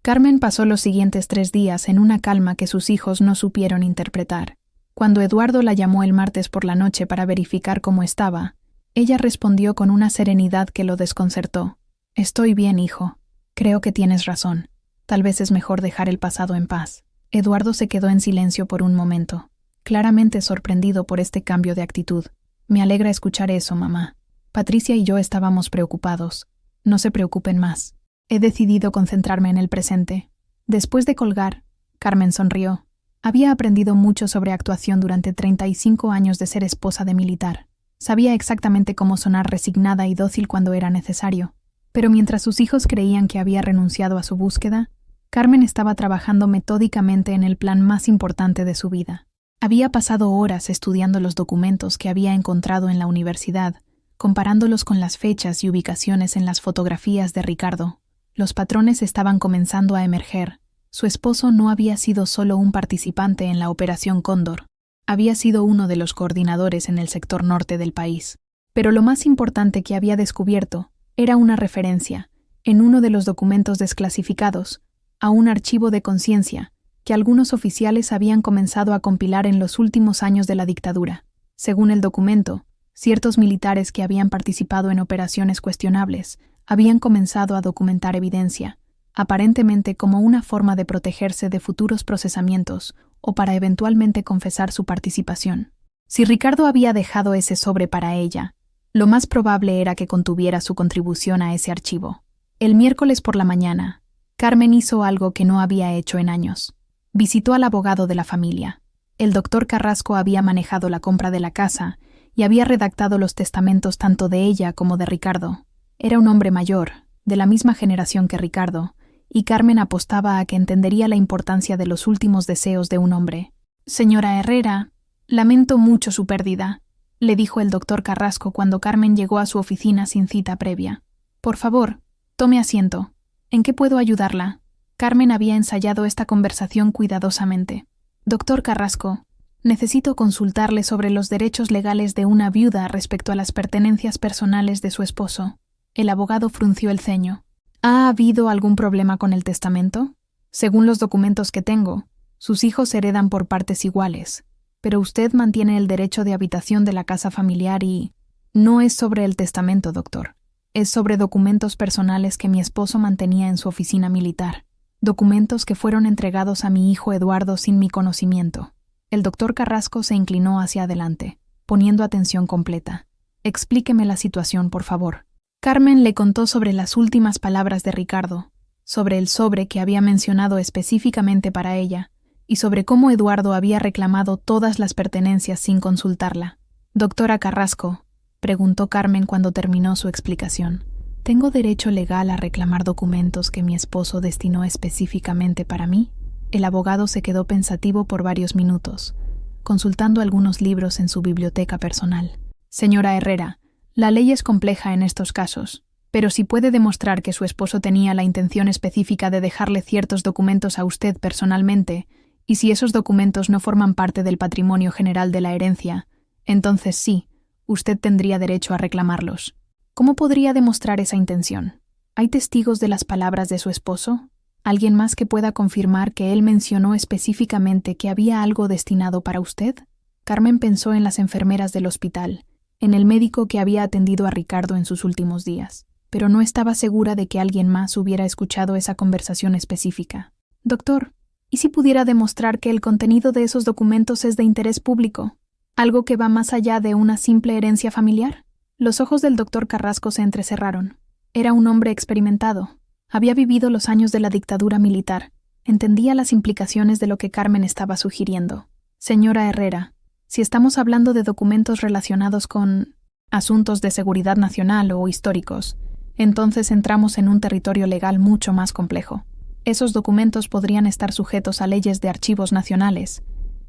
Carmen pasó los siguientes 3 días en una calma que sus hijos no supieron interpretar. Cuando Eduardo la llamó el martes por la noche para verificar cómo estaba, ella respondió con una serenidad que lo desconcertó. «Estoy bien, hijo. Creo que tienes razón. Tal vez es mejor dejar el pasado en paz». Eduardo se quedó en silencio por un momento, claramente sorprendido por este cambio de actitud. «Me alegra escuchar eso, mamá. Patricia y yo estábamos preocupados. No se preocupen más. He decidido concentrarme en el presente». Después de colgar, Carmen sonrió. Había aprendido mucho sobre actuación durante 35 años de ser esposa de militar. Sabía exactamente cómo sonar resignada y dócil cuando era necesario. Pero mientras sus hijos creían que había renunciado a su búsqueda, Carmen estaba trabajando metódicamente en el plan más importante de su vida. Había pasado horas estudiando los documentos que había encontrado en la universidad, comparándolos con las fechas y ubicaciones en las fotografías de Ricardo. Los patrones estaban comenzando a emerger. Su esposo no había sido solo un participante en la Operación Cóndor. Había sido uno de los coordinadores en el sector norte del país. Pero lo más importante que había descubierto era una referencia, en uno de los documentos desclasificados, a un archivo de conciencia que algunos oficiales habían comenzado a compilar en los últimos años de la dictadura. Según el documento, ciertos militares que habían participado en operaciones cuestionables Habían comenzado a documentar evidencia, aparentemente como una forma de protegerse de futuros procesamientos o para eventualmente confesar su participación. Si Ricardo había dejado ese sobre para ella, lo más probable era que contuviera su contribución a ese archivo. El miércoles por la mañana, Carmen hizo algo que no había hecho en años. Visitó al abogado de la familia. El doctor Carrasco había manejado la compra de la casa y había redactado los testamentos tanto de ella como de Ricardo. Era un hombre mayor, de la misma generación que Ricardo, y Carmen apostaba a que entendería la importancia de los últimos deseos de un hombre. «Señora Herrera, lamento mucho su pérdida», le dijo el doctor Carrasco cuando Carmen llegó a su oficina sin cita previa. «Por favor, tome asiento. ¿En qué puedo ayudarla?» Carmen había ensayado esta conversación cuidadosamente. «Doctor Carrasco, necesito consultarle sobre los derechos legales de una viuda respecto a las pertenencias personales de su esposo». El abogado frunció el ceño. «¿Ha habido algún problema con el testamento? Según los documentos que tengo, sus hijos heredan por partes iguales, pero usted mantiene el derecho de habitación de la casa familiar y... No es sobre el testamento, doctor. Es sobre documentos personales que mi esposo mantenía en su oficina militar. Documentos que fueron entregados a mi hijo Eduardo sin mi conocimiento». El doctor Carrasco se inclinó hacia adelante, poniendo atención completa. «Explíqueme la situación, por favor». Carmen le contó sobre las últimas palabras de Ricardo, sobre el sobre que había mencionado específicamente para ella, y sobre cómo Eduardo había reclamado todas las pertenencias sin consultarla. «Doctora Carrasco», preguntó Carmen cuando terminó su explicación, ¿tengo derecho legal a reclamar documentos que mi esposo destinó específicamente para mí? El abogado se quedó pensativo por varios minutos, consultando algunos libros en su biblioteca personal. «Señora Herrera, la ley es compleja en estos casos, pero si puede demostrar que su esposo tenía la intención específica de dejarle ciertos documentos a usted personalmente, y si esos documentos no forman parte del patrimonio general de la herencia, entonces sí, usted tendría derecho a reclamarlos». «¿Cómo podría demostrar esa intención? ¿Hay testigos de las palabras de su esposo? ¿Alguien más que pueda confirmar que él mencionó específicamente que había algo destinado para usted?» Carmen pensó en las enfermeras del hospital, en el médico que había atendido a Ricardo en sus últimos días, pero no estaba segura de que alguien más hubiera escuchado esa conversación específica. «Doctor, ¿y si pudiera demostrar que el contenido de esos documentos es de interés público? ¿Algo que va más allá de una simple herencia familiar?» Los ojos del doctor Carrasco se entrecerraron. Era un hombre experimentado. Había vivido los años de la dictadura militar. Entendía las implicaciones de lo que Carmen estaba sugiriendo. «Señora Herrera, si estamos hablando de documentos relacionados con asuntos de seguridad nacional o históricos, entonces entramos en un territorio legal mucho más complejo. Esos documentos podrían estar sujetos a leyes de archivos nacionales,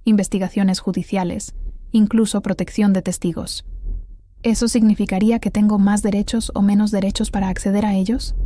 investigaciones judiciales, incluso protección de testigos. ¿Eso significaría que tengo más derechos o menos derechos para acceder a ellos?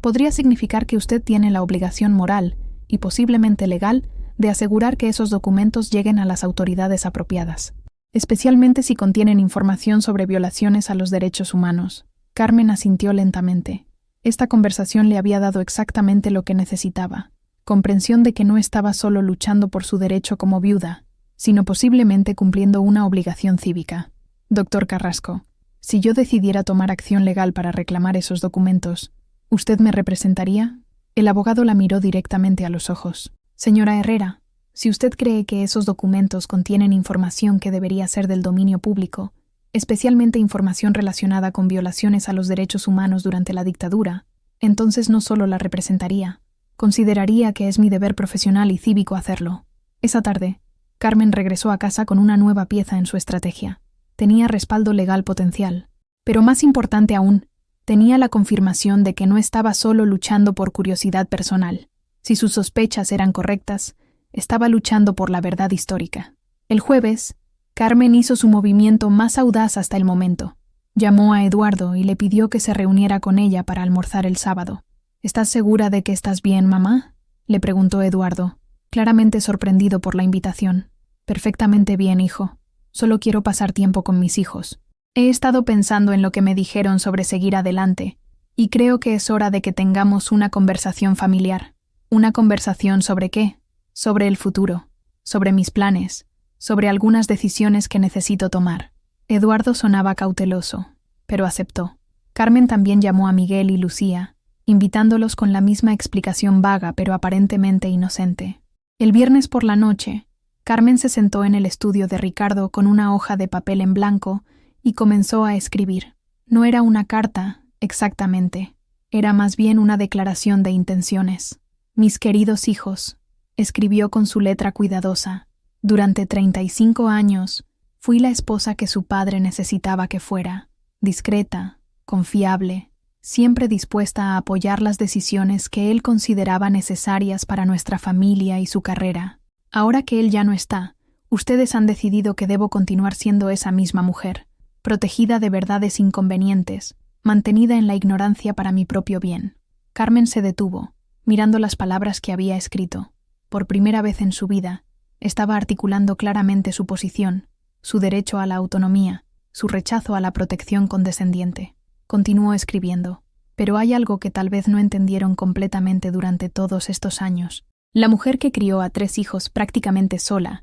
Podría significar que usted tiene la obligación moral y posiblemente legal de asegurar que esos documentos lleguen a las autoridades apropiadas, especialmente si contienen información sobre violaciones a los derechos humanos». Carmen asintió lentamente. Esta conversación le había dado exactamente lo que necesitaba: comprensión de que no estaba solo luchando por su derecho como viuda, sino posiblemente cumpliendo una obligación cívica. «Doctor Carrasco, si yo decidiera tomar acción legal para reclamar esos documentos, ¿usted me representaría?» El abogado la miró directamente a los ojos. «Señora Herrera, si usted cree que esos documentos contienen información que debería ser del dominio público, especialmente información relacionada con violaciones a los derechos humanos durante la dictadura, entonces no solo la representaría, consideraría que es mi deber profesional y cívico hacerlo». Esa tarde, Carmen regresó a casa con una nueva pieza en su estrategia. Tenía respaldo legal potencial, pero más importante aún, tenía la confirmación de que no estaba solo luchando por curiosidad personal. Si sus sospechas eran correctas, estaba luchando por la verdad histórica. El jueves, Carmen hizo su movimiento más audaz hasta el momento. Llamó a Eduardo y le pidió que se reuniera con ella para almorzar el sábado. «¿Estás segura de que estás bien, mamá?», le preguntó Eduardo, claramente sorprendido por la invitación. «Perfectamente bien, hijo. Solo quiero pasar tiempo con mis hijos. He estado pensando en lo que me dijeron sobre seguir adelante, y creo que es hora de que tengamos una conversación familiar». «¿Una conversación sobre qué?» «Sobre el futuro, sobre mis planes, sobre algunas decisiones que necesito tomar». Eduardo sonaba cauteloso, pero aceptó. Carmen también llamó a Miguel y Lucía, invitándolos con la misma explicación vaga pero aparentemente inocente. El viernes por la noche, Carmen se sentó en el estudio de Ricardo con una hoja de papel en blanco y comenzó a escribir. No era una carta, exactamente. Era más bien una declaración de intenciones. Mis queridos hijos, escribió con su letra cuidadosa, durante 35 años fui la esposa que su padre necesitaba que fuera, discreta, confiable, siempre dispuesta a apoyar las decisiones que él consideraba necesarias para nuestra familia y su carrera. Ahora que él ya no está, ustedes han decidido que debo continuar siendo esa misma mujer, protegida de verdades inconvenientes, mantenida en la ignorancia para mi propio bien. Carmen se detuvo, mirando las palabras que había escrito. Por primera vez en su vida, estaba articulando claramente su posición, su derecho a la autonomía, su rechazo a la protección condescendiente. Continuó escribiendo. Pero hay algo que tal vez no entendieron completamente durante todos estos años. La mujer que crió a 3 hijos prácticamente sola,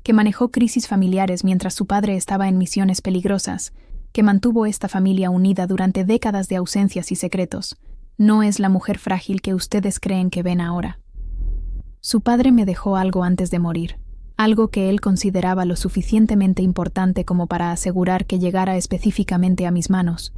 que manejó crisis familiares mientras su padre estaba en misiones peligrosas, que mantuvo esta familia unida durante décadas de ausencias y secretos, no es la mujer frágil que ustedes creen que ven ahora. Su padre me dejó algo antes de morir, algo que él consideraba lo suficientemente importante como para asegurar que llegara específicamente a mis manos.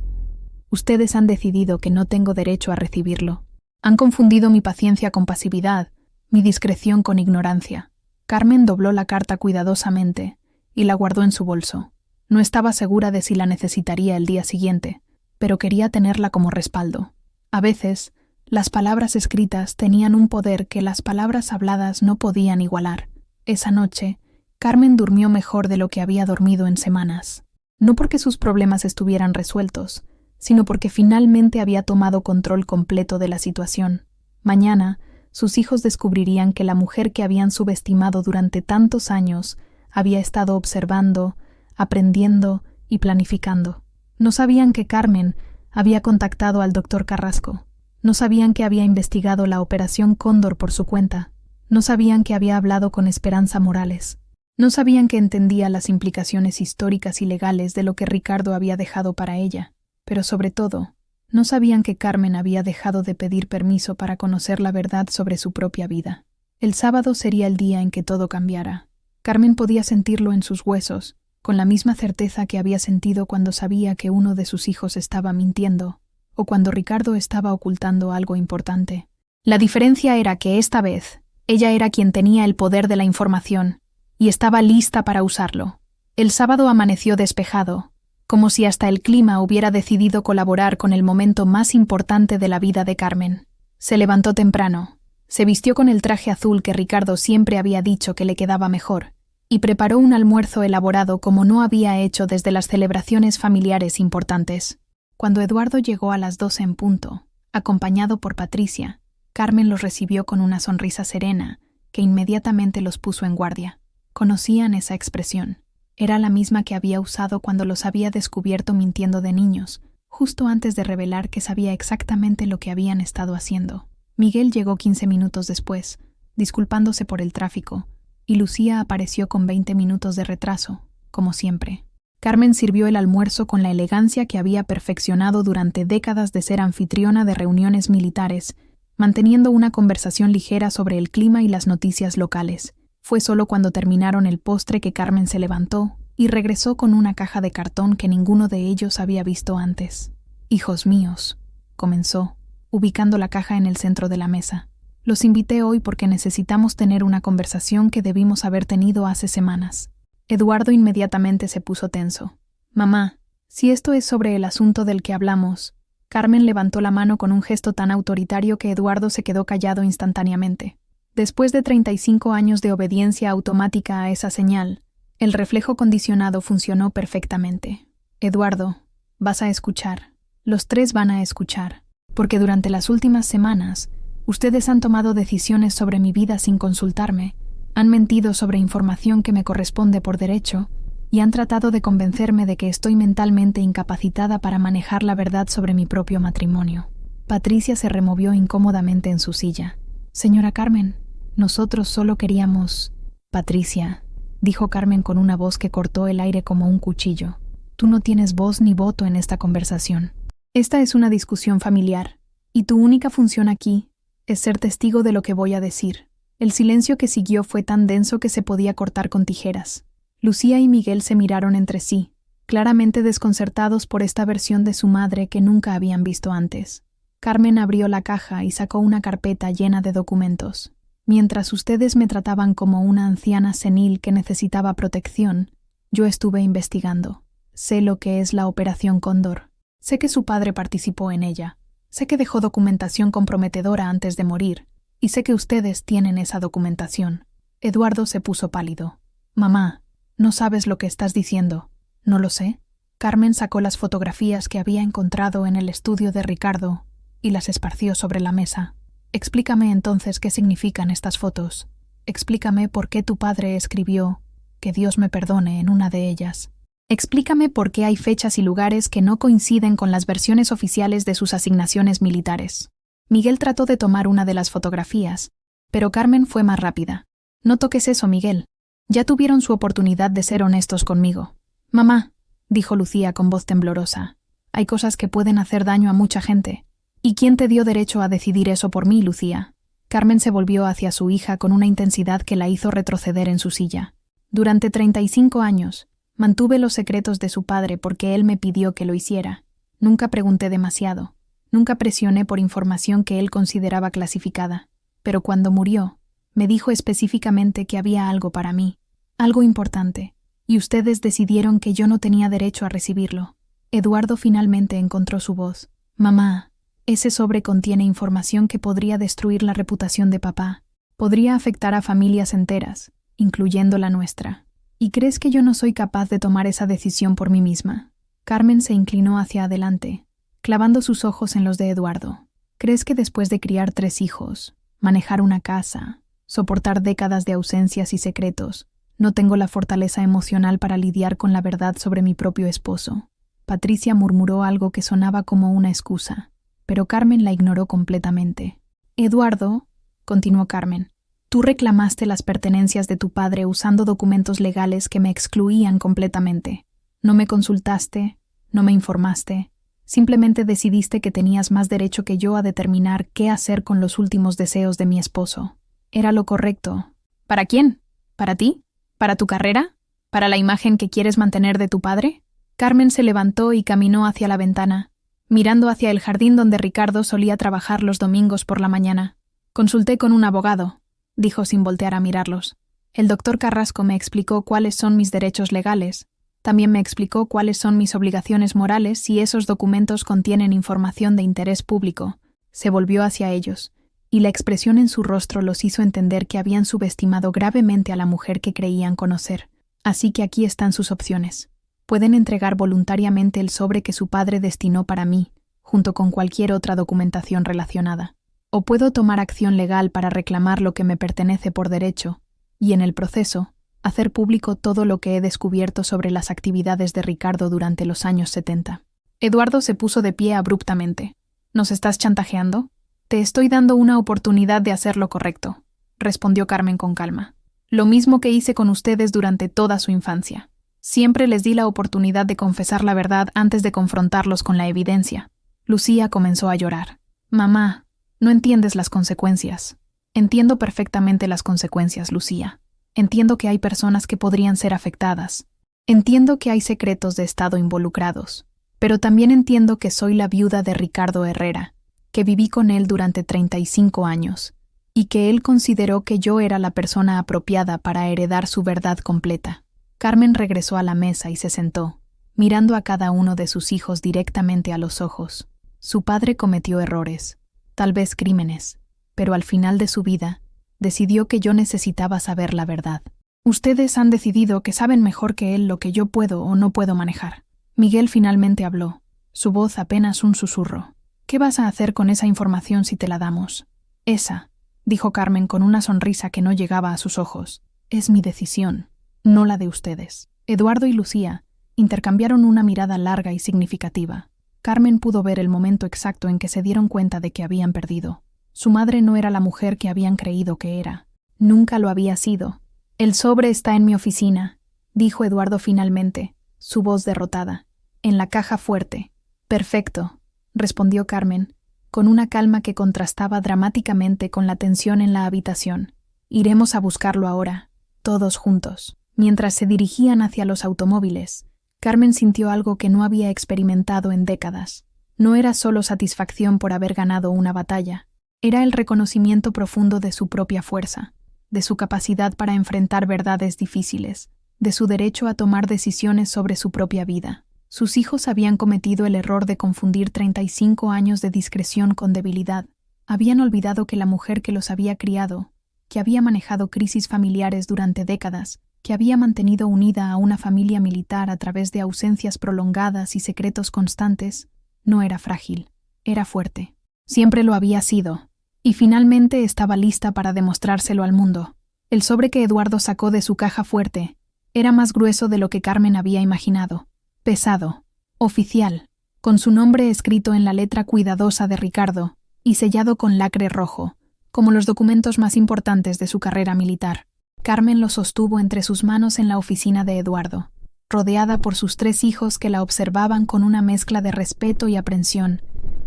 Ustedes han decidido que no tengo derecho a recibirlo. Han confundido mi paciencia con pasividad, mi discreción con ignorancia. Carmen dobló la carta cuidadosamente y la guardó en su bolso. No estaba segura de si la necesitaría el día siguiente, pero quería tenerla como respaldo. A veces, las palabras escritas tenían un poder que las palabras habladas no podían igualar. Esa noche, Carmen durmió mejor de lo que había dormido en semanas. No porque sus problemas estuvieran resueltos, sino porque finalmente había tomado control completo de la situación. Mañana, sus hijos descubrirían que la mujer que habían subestimado durante tantos años había estado observando, aprendiendo y planificando. No sabían que Carmen había contactado al doctor Carrasco. No sabían que había investigado la Operación Cóndor por su cuenta. No sabían que había hablado con Esperanza Morales. No sabían que entendía las implicaciones históricas y legales de lo que Ricardo había dejado para ella. Pero sobre todo, no sabían que Carmen había dejado de pedir permiso para conocer la verdad sobre su propia vida. El sábado sería el día en que todo cambiara. Carmen podía sentirlo en sus huesos, con la misma certeza que había sentido cuando sabía que uno de sus hijos estaba mintiendo, o cuando Ricardo estaba ocultando algo importante. La diferencia era que esta vez, ella era quien tenía el poder de la información, y estaba lista para usarlo. El sábado amaneció despejado, como si hasta el clima hubiera decidido colaborar con el momento más importante de la vida de Carmen. Se levantó temprano, se vistió con el traje azul que Ricardo siempre había dicho que le quedaba mejor, y preparó un almuerzo elaborado como no había hecho desde las celebraciones familiares importantes. Cuando Eduardo llegó a las 12 en punto, acompañado por Patricia, Carmen los recibió con una sonrisa serena que inmediatamente los puso en guardia. Conocían esa expresión. Era la misma que había usado cuando los había descubierto mintiendo de niños, justo antes de revelar que sabía exactamente lo que habían estado haciendo. Miguel llegó 15 minutos después, disculpándose por el tráfico, y Lucía apareció con 20 minutos de retraso, como siempre. Carmen sirvió el almuerzo con la elegancia que había perfeccionado durante décadas de ser anfitriona de reuniones militares, manteniendo una conversación ligera sobre el clima y las noticias locales. Fue solo cuando terminaron el postre que Carmen se levantó y regresó con una caja de cartón que ninguno de ellos había visto antes. «Hijos míos», comenzó, ubicando la caja en el centro de la mesa. «Los invité hoy porque necesitamos tener una conversación que debimos haber tenido hace semanas». Eduardo inmediatamente se puso tenso. «Mamá, si esto es sobre el asunto del que hablamos». Carmen levantó la mano con un gesto tan autoritario que Eduardo se quedó callado instantáneamente. Después de 35 años de obediencia automática a esa señal, el reflejo condicionado funcionó perfectamente. «Eduardo, vas a escuchar. Los 3 van a escuchar. Porque durante las últimas semanas, ustedes han tomado decisiones sobre mi vida sin consultarme, han mentido sobre información que me corresponde por derecho y han tratado de convencerme de que estoy mentalmente incapacitada para manejar la verdad sobre mi propio matrimonio». Patricia se removió incómodamente en su silla. «Señora Carmen, nosotros solo queríamos...» «Patricia», dijo Carmen con una voz que cortó el aire como un cuchillo, «tú no tienes voz ni voto en esta conversación». Esta es una discusión familiar, y tu única función aquí es ser testigo de lo que voy a decir. El silencio que siguió fue tan denso que se podía cortar con tijeras. Lucía y Miguel se miraron entre sí, claramente desconcertados por esta versión de su madre que nunca habían visto antes. Carmen abrió la caja y sacó una carpeta llena de documentos. Mientras ustedes me trataban como una anciana senil que necesitaba protección, yo estuve investigando. Sé lo que es la Operación Cóndor. Sé que su padre participó en ella. Sé que dejó documentación comprometedora antes de morir, y sé que ustedes tienen esa documentación. Eduardo se puso pálido. Mamá, no sabes lo que estás diciendo. ¿No lo sé? Carmen sacó las fotografías que había encontrado en el estudio de Ricardo y las esparció sobre la mesa. Explícame entonces qué significan estas fotos. Explícame por qué tu padre escribió que Dios me perdone en una de ellas. Explícame por qué hay fechas y lugares que no coinciden con las versiones oficiales de sus asignaciones militares. Miguel trató de tomar una de las fotografías, pero Carmen fue más rápida. No toques eso, Miguel. Ya tuvieron su oportunidad de ser honestos conmigo. Mamá, dijo Lucía con voz temblorosa, hay cosas que pueden hacer daño a mucha gente. ¿Y quién te dio derecho a decidir eso por mí, Lucía? Carmen se volvió hacia su hija con una intensidad que la hizo retroceder en su silla. Durante 35 años, mantuve los secretos de su padre porque él me pidió que lo hiciera. Nunca pregunté demasiado. Nunca presioné por información que él consideraba clasificada. Pero cuando murió, me dijo específicamente que había algo para mí, algo importante, y ustedes decidieron que yo no tenía derecho a recibirlo. Eduardo finalmente encontró su voz. Mamá, ese sobre contiene información que podría destruir la reputación de papá. Podría afectar a familias enteras, incluyendo la nuestra. ¿Y crees que yo no soy capaz de tomar esa decisión por mí misma? Carmen se inclinó hacia adelante, clavando sus ojos en los de Eduardo. ¿Crees que después de criar 3 hijos, manejar una casa, soportar décadas de ausencias y secretos, no tengo la fortaleza emocional para lidiar con la verdad sobre mi propio esposo? Patricia murmuró algo que sonaba como una excusa, pero Carmen la ignoró completamente. Eduardo, continuó Carmen, tú reclamaste las pertenencias de tu padre usando documentos legales que me excluían completamente. No me consultaste, no me informaste, simplemente decidiste que tenías más derecho que yo a determinar qué hacer con los últimos deseos de mi esposo. Era lo correcto. ¿Para quién? ¿Para ti? ¿Para tu carrera? ¿Para la imagen que quieres mantener de tu padre? Carmen se levantó y caminó hacia la ventana, mirando hacia el jardín donde Ricardo solía trabajar los domingos por la mañana. Consulté con un abogado, dijo sin voltear a mirarlos. El doctor Carrasco me explicó cuáles son mis derechos legales. También me explicó cuáles son mis obligaciones morales si esos documentos contienen información de interés público. Se volvió hacia ellos, y la expresión en su rostro los hizo entender que habían subestimado gravemente a la mujer que creían conocer. Así que aquí están sus opciones. Pueden entregar voluntariamente el sobre que su padre destinó para mí, junto con cualquier otra documentación relacionada. O puedo tomar acción legal para reclamar lo que me pertenece por derecho, y en el proceso, hacer público todo lo que he descubierto sobre las actividades de Ricardo durante los años 70. Eduardo se puso de pie abruptamente. ¿Nos estás chantajeando? Te estoy dando una oportunidad de hacer lo correcto, respondió Carmen con calma. Lo mismo que hice con ustedes durante toda su infancia. Siempre les di la oportunidad de confesar la verdad antes de confrontarlos con la evidencia. Lucía comenzó a llorar. Mamá, no entiendes las consecuencias. Entiendo perfectamente las consecuencias, Lucía. Entiendo que hay personas que podrían ser afectadas. Entiendo que hay secretos de Estado involucrados. Pero también entiendo que soy la viuda de Ricardo Herrera, que viví con él durante 35 años, y que él consideró que yo era la persona apropiada para heredar su verdad completa. Carmen regresó a la mesa y se sentó, mirando a cada uno de sus hijos directamente a los ojos. Su padre cometió errores, tal vez crímenes, pero al final de su vida, decidió que yo necesitaba saber la verdad. Ustedes han decidido que saben mejor que él lo que yo puedo o no puedo manejar. Miguel finalmente habló, su voz apenas un susurro. ¿Qué vas a hacer con esa información si te la damos? Esa, dijo Carmen con una sonrisa que no llegaba a sus ojos, es mi decisión, no la de ustedes. Eduardo y Lucía intercambiaron una mirada larga y significativa. Carmen pudo ver el momento exacto en que se dieron cuenta de que habían perdido. Su madre no era la mujer que habían creído que era. Nunca lo había sido. El sobre está en mi oficina, dijo Eduardo finalmente, su voz derrotada. En la caja fuerte. Perfecto. respondió Carmen, con una calma que contrastaba dramáticamente con la tensión en la habitación. Iremos a buscarlo ahora, todos juntos. Mientras se dirigían hacia los automóviles, Carmen sintió algo que no había experimentado en décadas. No era solo satisfacción por haber ganado una batalla, era el reconocimiento profundo de su propia fuerza, de su capacidad para enfrentar verdades difíciles, de su derecho a tomar decisiones sobre su propia vida. Sus hijos habían cometido el error de confundir 35 años de discreción con debilidad. Habían olvidado que la mujer que los había criado, que había manejado crisis familiares durante décadas, que había mantenido unida a una familia militar a través de ausencias prolongadas y secretos constantes, no era frágil, era fuerte. Siempre lo había sido, y finalmente estaba lista para demostrárselo al mundo. El sobre que Eduardo sacó de su caja fuerte era más grueso de lo que Carmen había imaginado. Pesado, oficial, con su nombre escrito en la letra cuidadosa de Ricardo y sellado con lacre rojo, como los documentos más importantes de su carrera militar. Carmen lo sostuvo entre sus manos en la oficina de Eduardo, rodeada por sus 3 hijos que la observaban con una mezcla de respeto y aprensión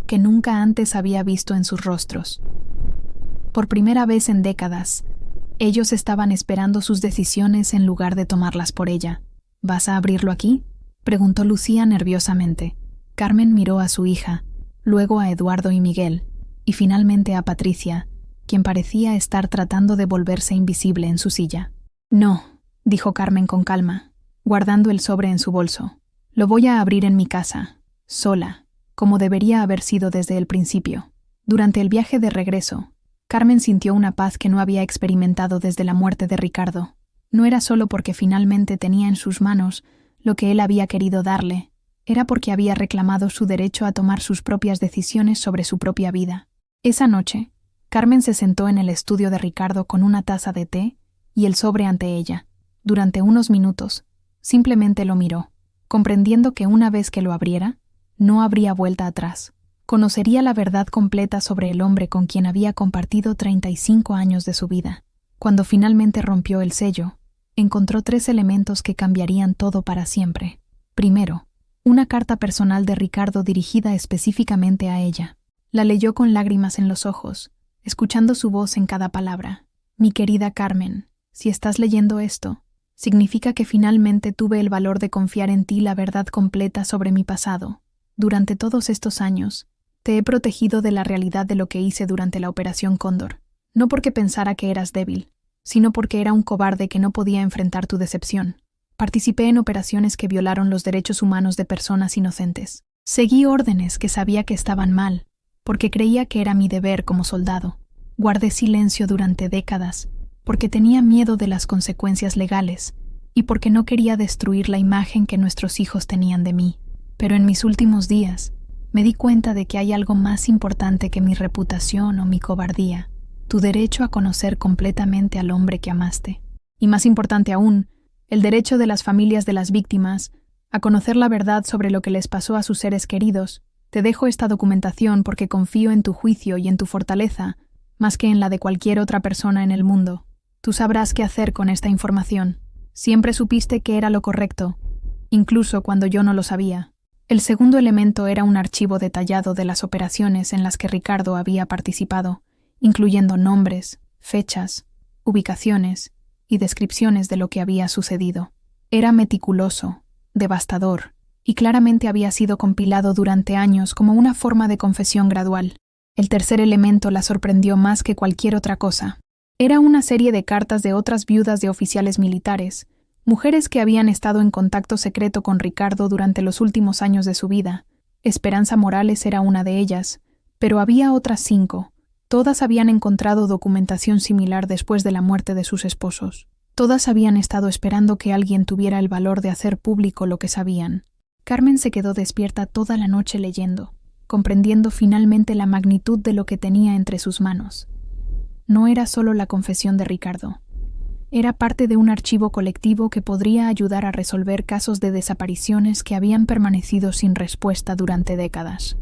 que nunca antes había visto en sus rostros. Por primera vez en décadas, ellos estaban esperando sus decisiones en lugar de tomarlas por ella. ¿Vas a abrirlo aquí?, preguntó Lucía nerviosamente. Carmen miró a su hija, luego a Eduardo y Miguel, y finalmente a Patricia, quien parecía estar tratando de volverse invisible en su silla. No, dijo Carmen con calma, guardando el sobre en su bolso. Lo voy a abrir en mi casa, sola, como debería haber sido desde el principio. Durante el viaje de regreso, Carmen sintió una paz que no había experimentado desde la muerte de Ricardo. No era solo porque finalmente tenía en sus manos lo que él había querido darle, era porque había reclamado su derecho a tomar sus propias decisiones sobre su propia vida. Esa noche, Carmen se sentó en el estudio de Ricardo con una taza de té y el sobre ante ella. Durante unos minutos, simplemente lo miró, comprendiendo que una vez que lo abriera, no habría vuelta atrás. Conocería la verdad completa sobre el hombre con quien había compartido 35 años de su vida. Cuando finalmente rompió el sello, encontró 3 elementos que cambiarían todo para siempre. Primero, una carta personal de Ricardo dirigida específicamente a ella. La leyó con lágrimas en los ojos, escuchando su voz en cada palabra. Mi querida Carmen, si estás leyendo esto, significa que finalmente tuve el valor de confiar en ti la verdad completa sobre mi pasado. Durante todos estos años, te he protegido de la realidad de lo que hice durante la Operación Cóndor, no porque pensara que eras débil, sino porque era un cobarde que no podía enfrentar tu decepción. Participé en operaciones que violaron los derechos humanos de personas inocentes. Seguí órdenes que sabía que estaban mal, porque creía que era mi deber como soldado. Guardé silencio durante décadas, porque tenía miedo de las consecuencias legales y porque no quería destruir la imagen que nuestros hijos tenían de mí. Pero en mis últimos días, me di cuenta de que hay algo más importante que mi reputación o mi cobardía, tu derecho a conocer completamente al hombre que amaste. Y más importante aún, el derecho de las familias de las víctimas a conocer la verdad sobre lo que les pasó a sus seres queridos. Te dejo esta documentación porque confío en tu juicio y en tu fortaleza, más que en la de cualquier otra persona en el mundo. Tú sabrás qué hacer con esta información. Siempre supiste que era lo correcto, incluso cuando yo no lo sabía. El segundo elemento era un archivo detallado de las operaciones en las que Ricardo había participado, incluyendo nombres, fechas, ubicaciones y descripciones de lo que había sucedido. Era meticuloso, devastador, y claramente había sido compilado durante años como una forma de confesión gradual. El tercer elemento la sorprendió más que cualquier otra cosa. Era una serie de cartas de otras viudas de oficiales militares, mujeres que habían estado en contacto secreto con Ricardo durante los últimos años de su vida. Esperanza Morales era una de ellas, pero había otras 5. Todas habían encontrado documentación similar después de la muerte de sus esposos. Todas habían estado esperando que alguien tuviera el valor de hacer público lo que sabían. Carmen se quedó despierta toda la noche leyendo, comprendiendo finalmente la magnitud de lo que tenía entre sus manos. No era solo la confesión de Ricardo. Era parte de un archivo colectivo que podría ayudar a resolver casos de desapariciones que habían permanecido sin respuesta durante décadas.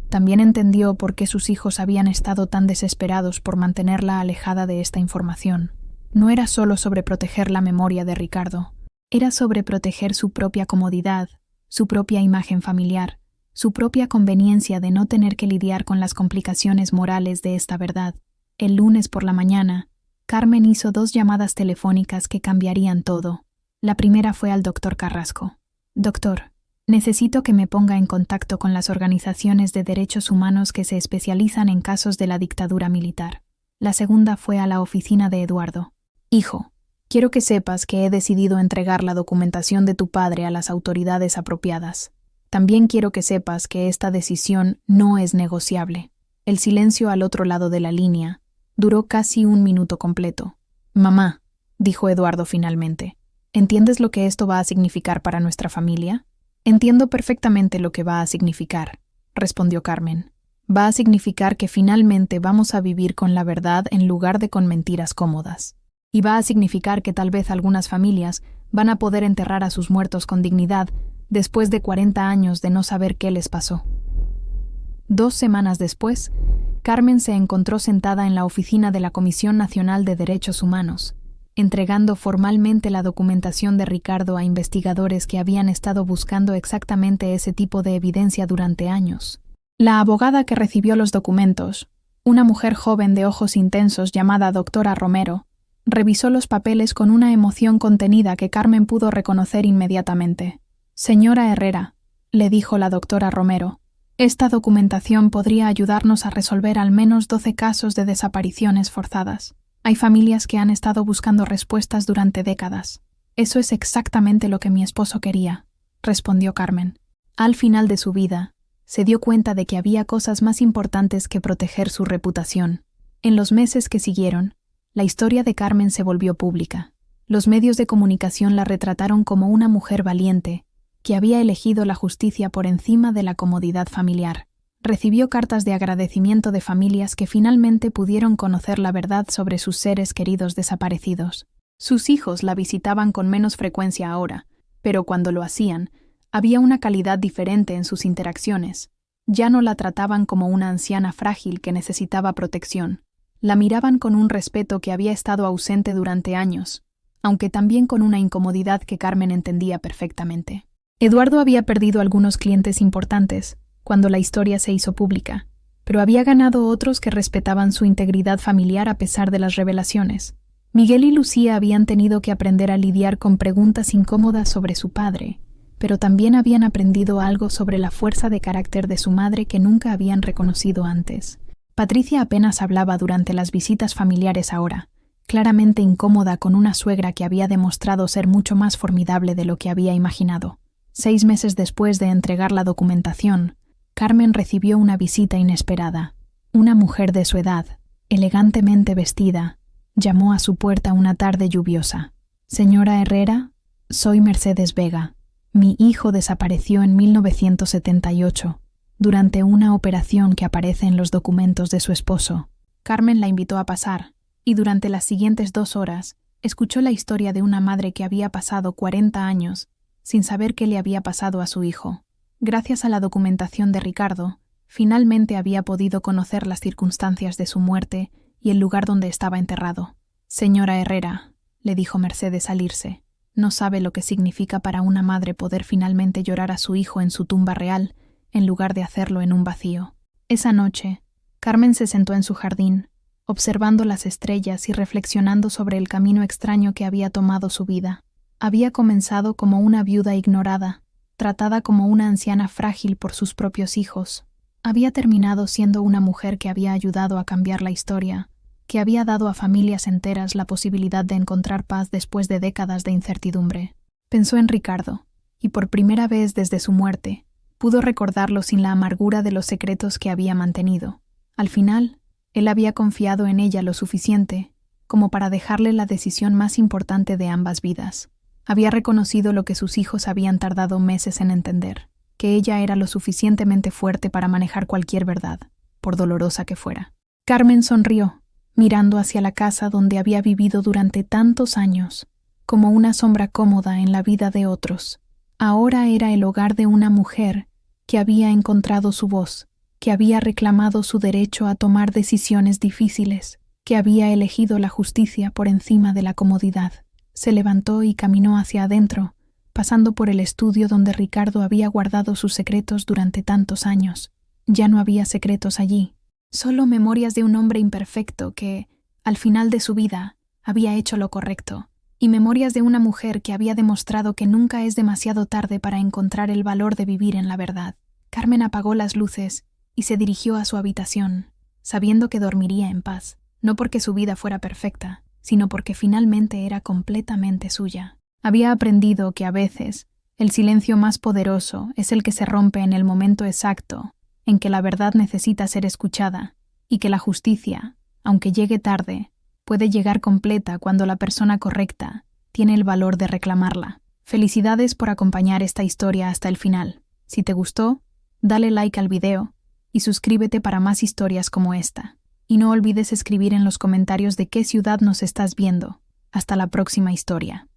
También entendió por qué sus hijos habían estado tan desesperados por mantenerla alejada de esta información. No era solo sobre proteger la memoria de Ricardo, era sobre proteger su propia comodidad, su propia imagen familiar, su propia conveniencia de no tener que lidiar con las complicaciones morales de esta verdad. El lunes por la mañana, Carmen hizo 2 llamadas telefónicas que cambiarían todo. La primera fue al doctor Carrasco. «Doctor, necesito que me ponga en contacto con las organizaciones de derechos humanos que se especializan en casos de la dictadura militar». La segunda fue a la oficina de Eduardo. «Hijo, quiero que sepas que he decidido entregar la documentación de tu padre a las autoridades apropiadas. También quiero que sepas que esta decisión no es negociable». El silencio al otro lado de la línea duró casi 1 minuto completo. «Mamá», dijo Eduardo finalmente, «¿entiendes lo que esto va a significar para nuestra familia?» «Entiendo perfectamente lo que va a significar», respondió Carmen. «Va a significar que finalmente vamos a vivir con la verdad en lugar de con mentiras cómodas. Y va a significar que tal vez algunas familias van a poder enterrar a sus muertos con dignidad después de 40 años de no saber qué les pasó». 2 semanas después, Carmen se encontró sentada en la oficina de la Comisión Nacional de Derechos Humanos, entregando formalmente la documentación de Ricardo a investigadores que habían estado buscando exactamente ese tipo de evidencia durante años. La abogada que recibió los documentos, una mujer joven de ojos intensos llamada doctora Romero, revisó los papeles con una emoción contenida que Carmen pudo reconocer inmediatamente. «Señora Herrera», le dijo la doctora Romero, «esta documentación podría ayudarnos a resolver al menos 12 casos de desapariciones forzadas. Hay familias que han estado buscando respuestas durante décadas». «Eso es exactamente lo que mi esposo quería», respondió Carmen. Al final de su vida, se dio cuenta de que había cosas más importantes que proteger su reputación. En los meses que siguieron, la historia de Carmen se volvió pública. Los medios de comunicación la retrataron como una mujer valiente, que había elegido la justicia por encima de la comodidad familiar. Recibió cartas de agradecimiento de familias que finalmente pudieron conocer la verdad sobre sus seres queridos desaparecidos. Sus hijos la visitaban con menos frecuencia ahora, pero cuando lo hacían, había una calidad diferente en sus interacciones. Ya no la trataban como una anciana frágil que necesitaba protección. La miraban con un respeto que había estado ausente durante años, aunque también con una incomodidad que Carmen entendía perfectamente. Eduardo había perdido algunos clientes importantes cuando la historia se hizo pública, pero había ganado otros que respetaban su integridad familiar a pesar de las revelaciones. Miguel y Lucía habían tenido que aprender a lidiar con preguntas incómodas sobre su padre, pero también habían aprendido algo sobre la fuerza de carácter de su madre que nunca habían reconocido antes. Patricia apenas hablaba durante las visitas familiares ahora, claramente incómoda con una suegra que había demostrado ser mucho más formidable de lo que había imaginado. 6 meses después de entregar la documentación, Carmen recibió una visita inesperada. Una mujer de su edad, elegantemente vestida, llamó a su puerta una tarde lluviosa. «Señora Herrera, soy Mercedes Vega. Mi hijo desapareció en 1978, durante una operación que aparece en los documentos de su esposo». Carmen la invitó a pasar, y durante las siguientes 2 horas escuchó la historia de una madre que había pasado 40 años sin saber qué le había pasado a su hijo. Gracias a la documentación de Ricardo, finalmente había podido conocer las circunstancias de su muerte y el lugar donde estaba enterrado. «Señora Herrera», le dijo Mercedes al irse, «no sabe lo que significa para una madre poder finalmente llorar a su hijo en su tumba real, en lugar de hacerlo en un vacío». Esa noche, Carmen se sentó en su jardín, observando las estrellas y reflexionando sobre el camino extraño que había tomado su vida. Había comenzado como una viuda ignorada, tratada como una anciana frágil por sus propios hijos. Había terminado siendo una mujer que había ayudado a cambiar la historia, que había dado a familias enteras la posibilidad de encontrar paz después de décadas de incertidumbre. Pensó en Ricardo, y por primera vez desde su muerte, pudo recordarlo sin la amargura de los secretos que había mantenido. Al final, él había confiado en ella lo suficiente como para dejarle la decisión más importante de ambas vidas. Había reconocido lo que sus hijos habían tardado meses en entender, que ella era lo suficientemente fuerte para manejar cualquier verdad, por dolorosa que fuera. Carmen sonrió, mirando hacia la casa donde había vivido durante tantos años, como una sombra cómoda en la vida de otros. Ahora era el hogar de una mujer que había encontrado su voz, que había reclamado su derecho a tomar decisiones difíciles, que había elegido la justicia por encima de la comodidad. Se levantó y caminó hacia adentro, pasando por el estudio donde Ricardo había guardado sus secretos durante tantos años. Ya no había secretos allí, solo memorias de un hombre imperfecto que, al final de su vida, había hecho lo correcto, y memorias de una mujer que había demostrado que nunca es demasiado tarde para encontrar el valor de vivir en la verdad. Carmen apagó las luces y se dirigió a su habitación, sabiendo que dormiría en paz, no porque su vida fuera perfecta, sino porque finalmente era completamente suya. Había aprendido que a veces el silencio más poderoso es el que se rompe en el momento exacto en que la verdad necesita ser escuchada, y que la justicia, aunque llegue tarde, puede llegar completa cuando la persona correcta tiene el valor de reclamarla. Felicidades por acompañar esta historia hasta el final. Si te gustó, dale like al video y suscríbete para más historias como esta. Y no olvides escribir en los comentarios de qué ciudad nos estás viendo. Hasta la próxima historia.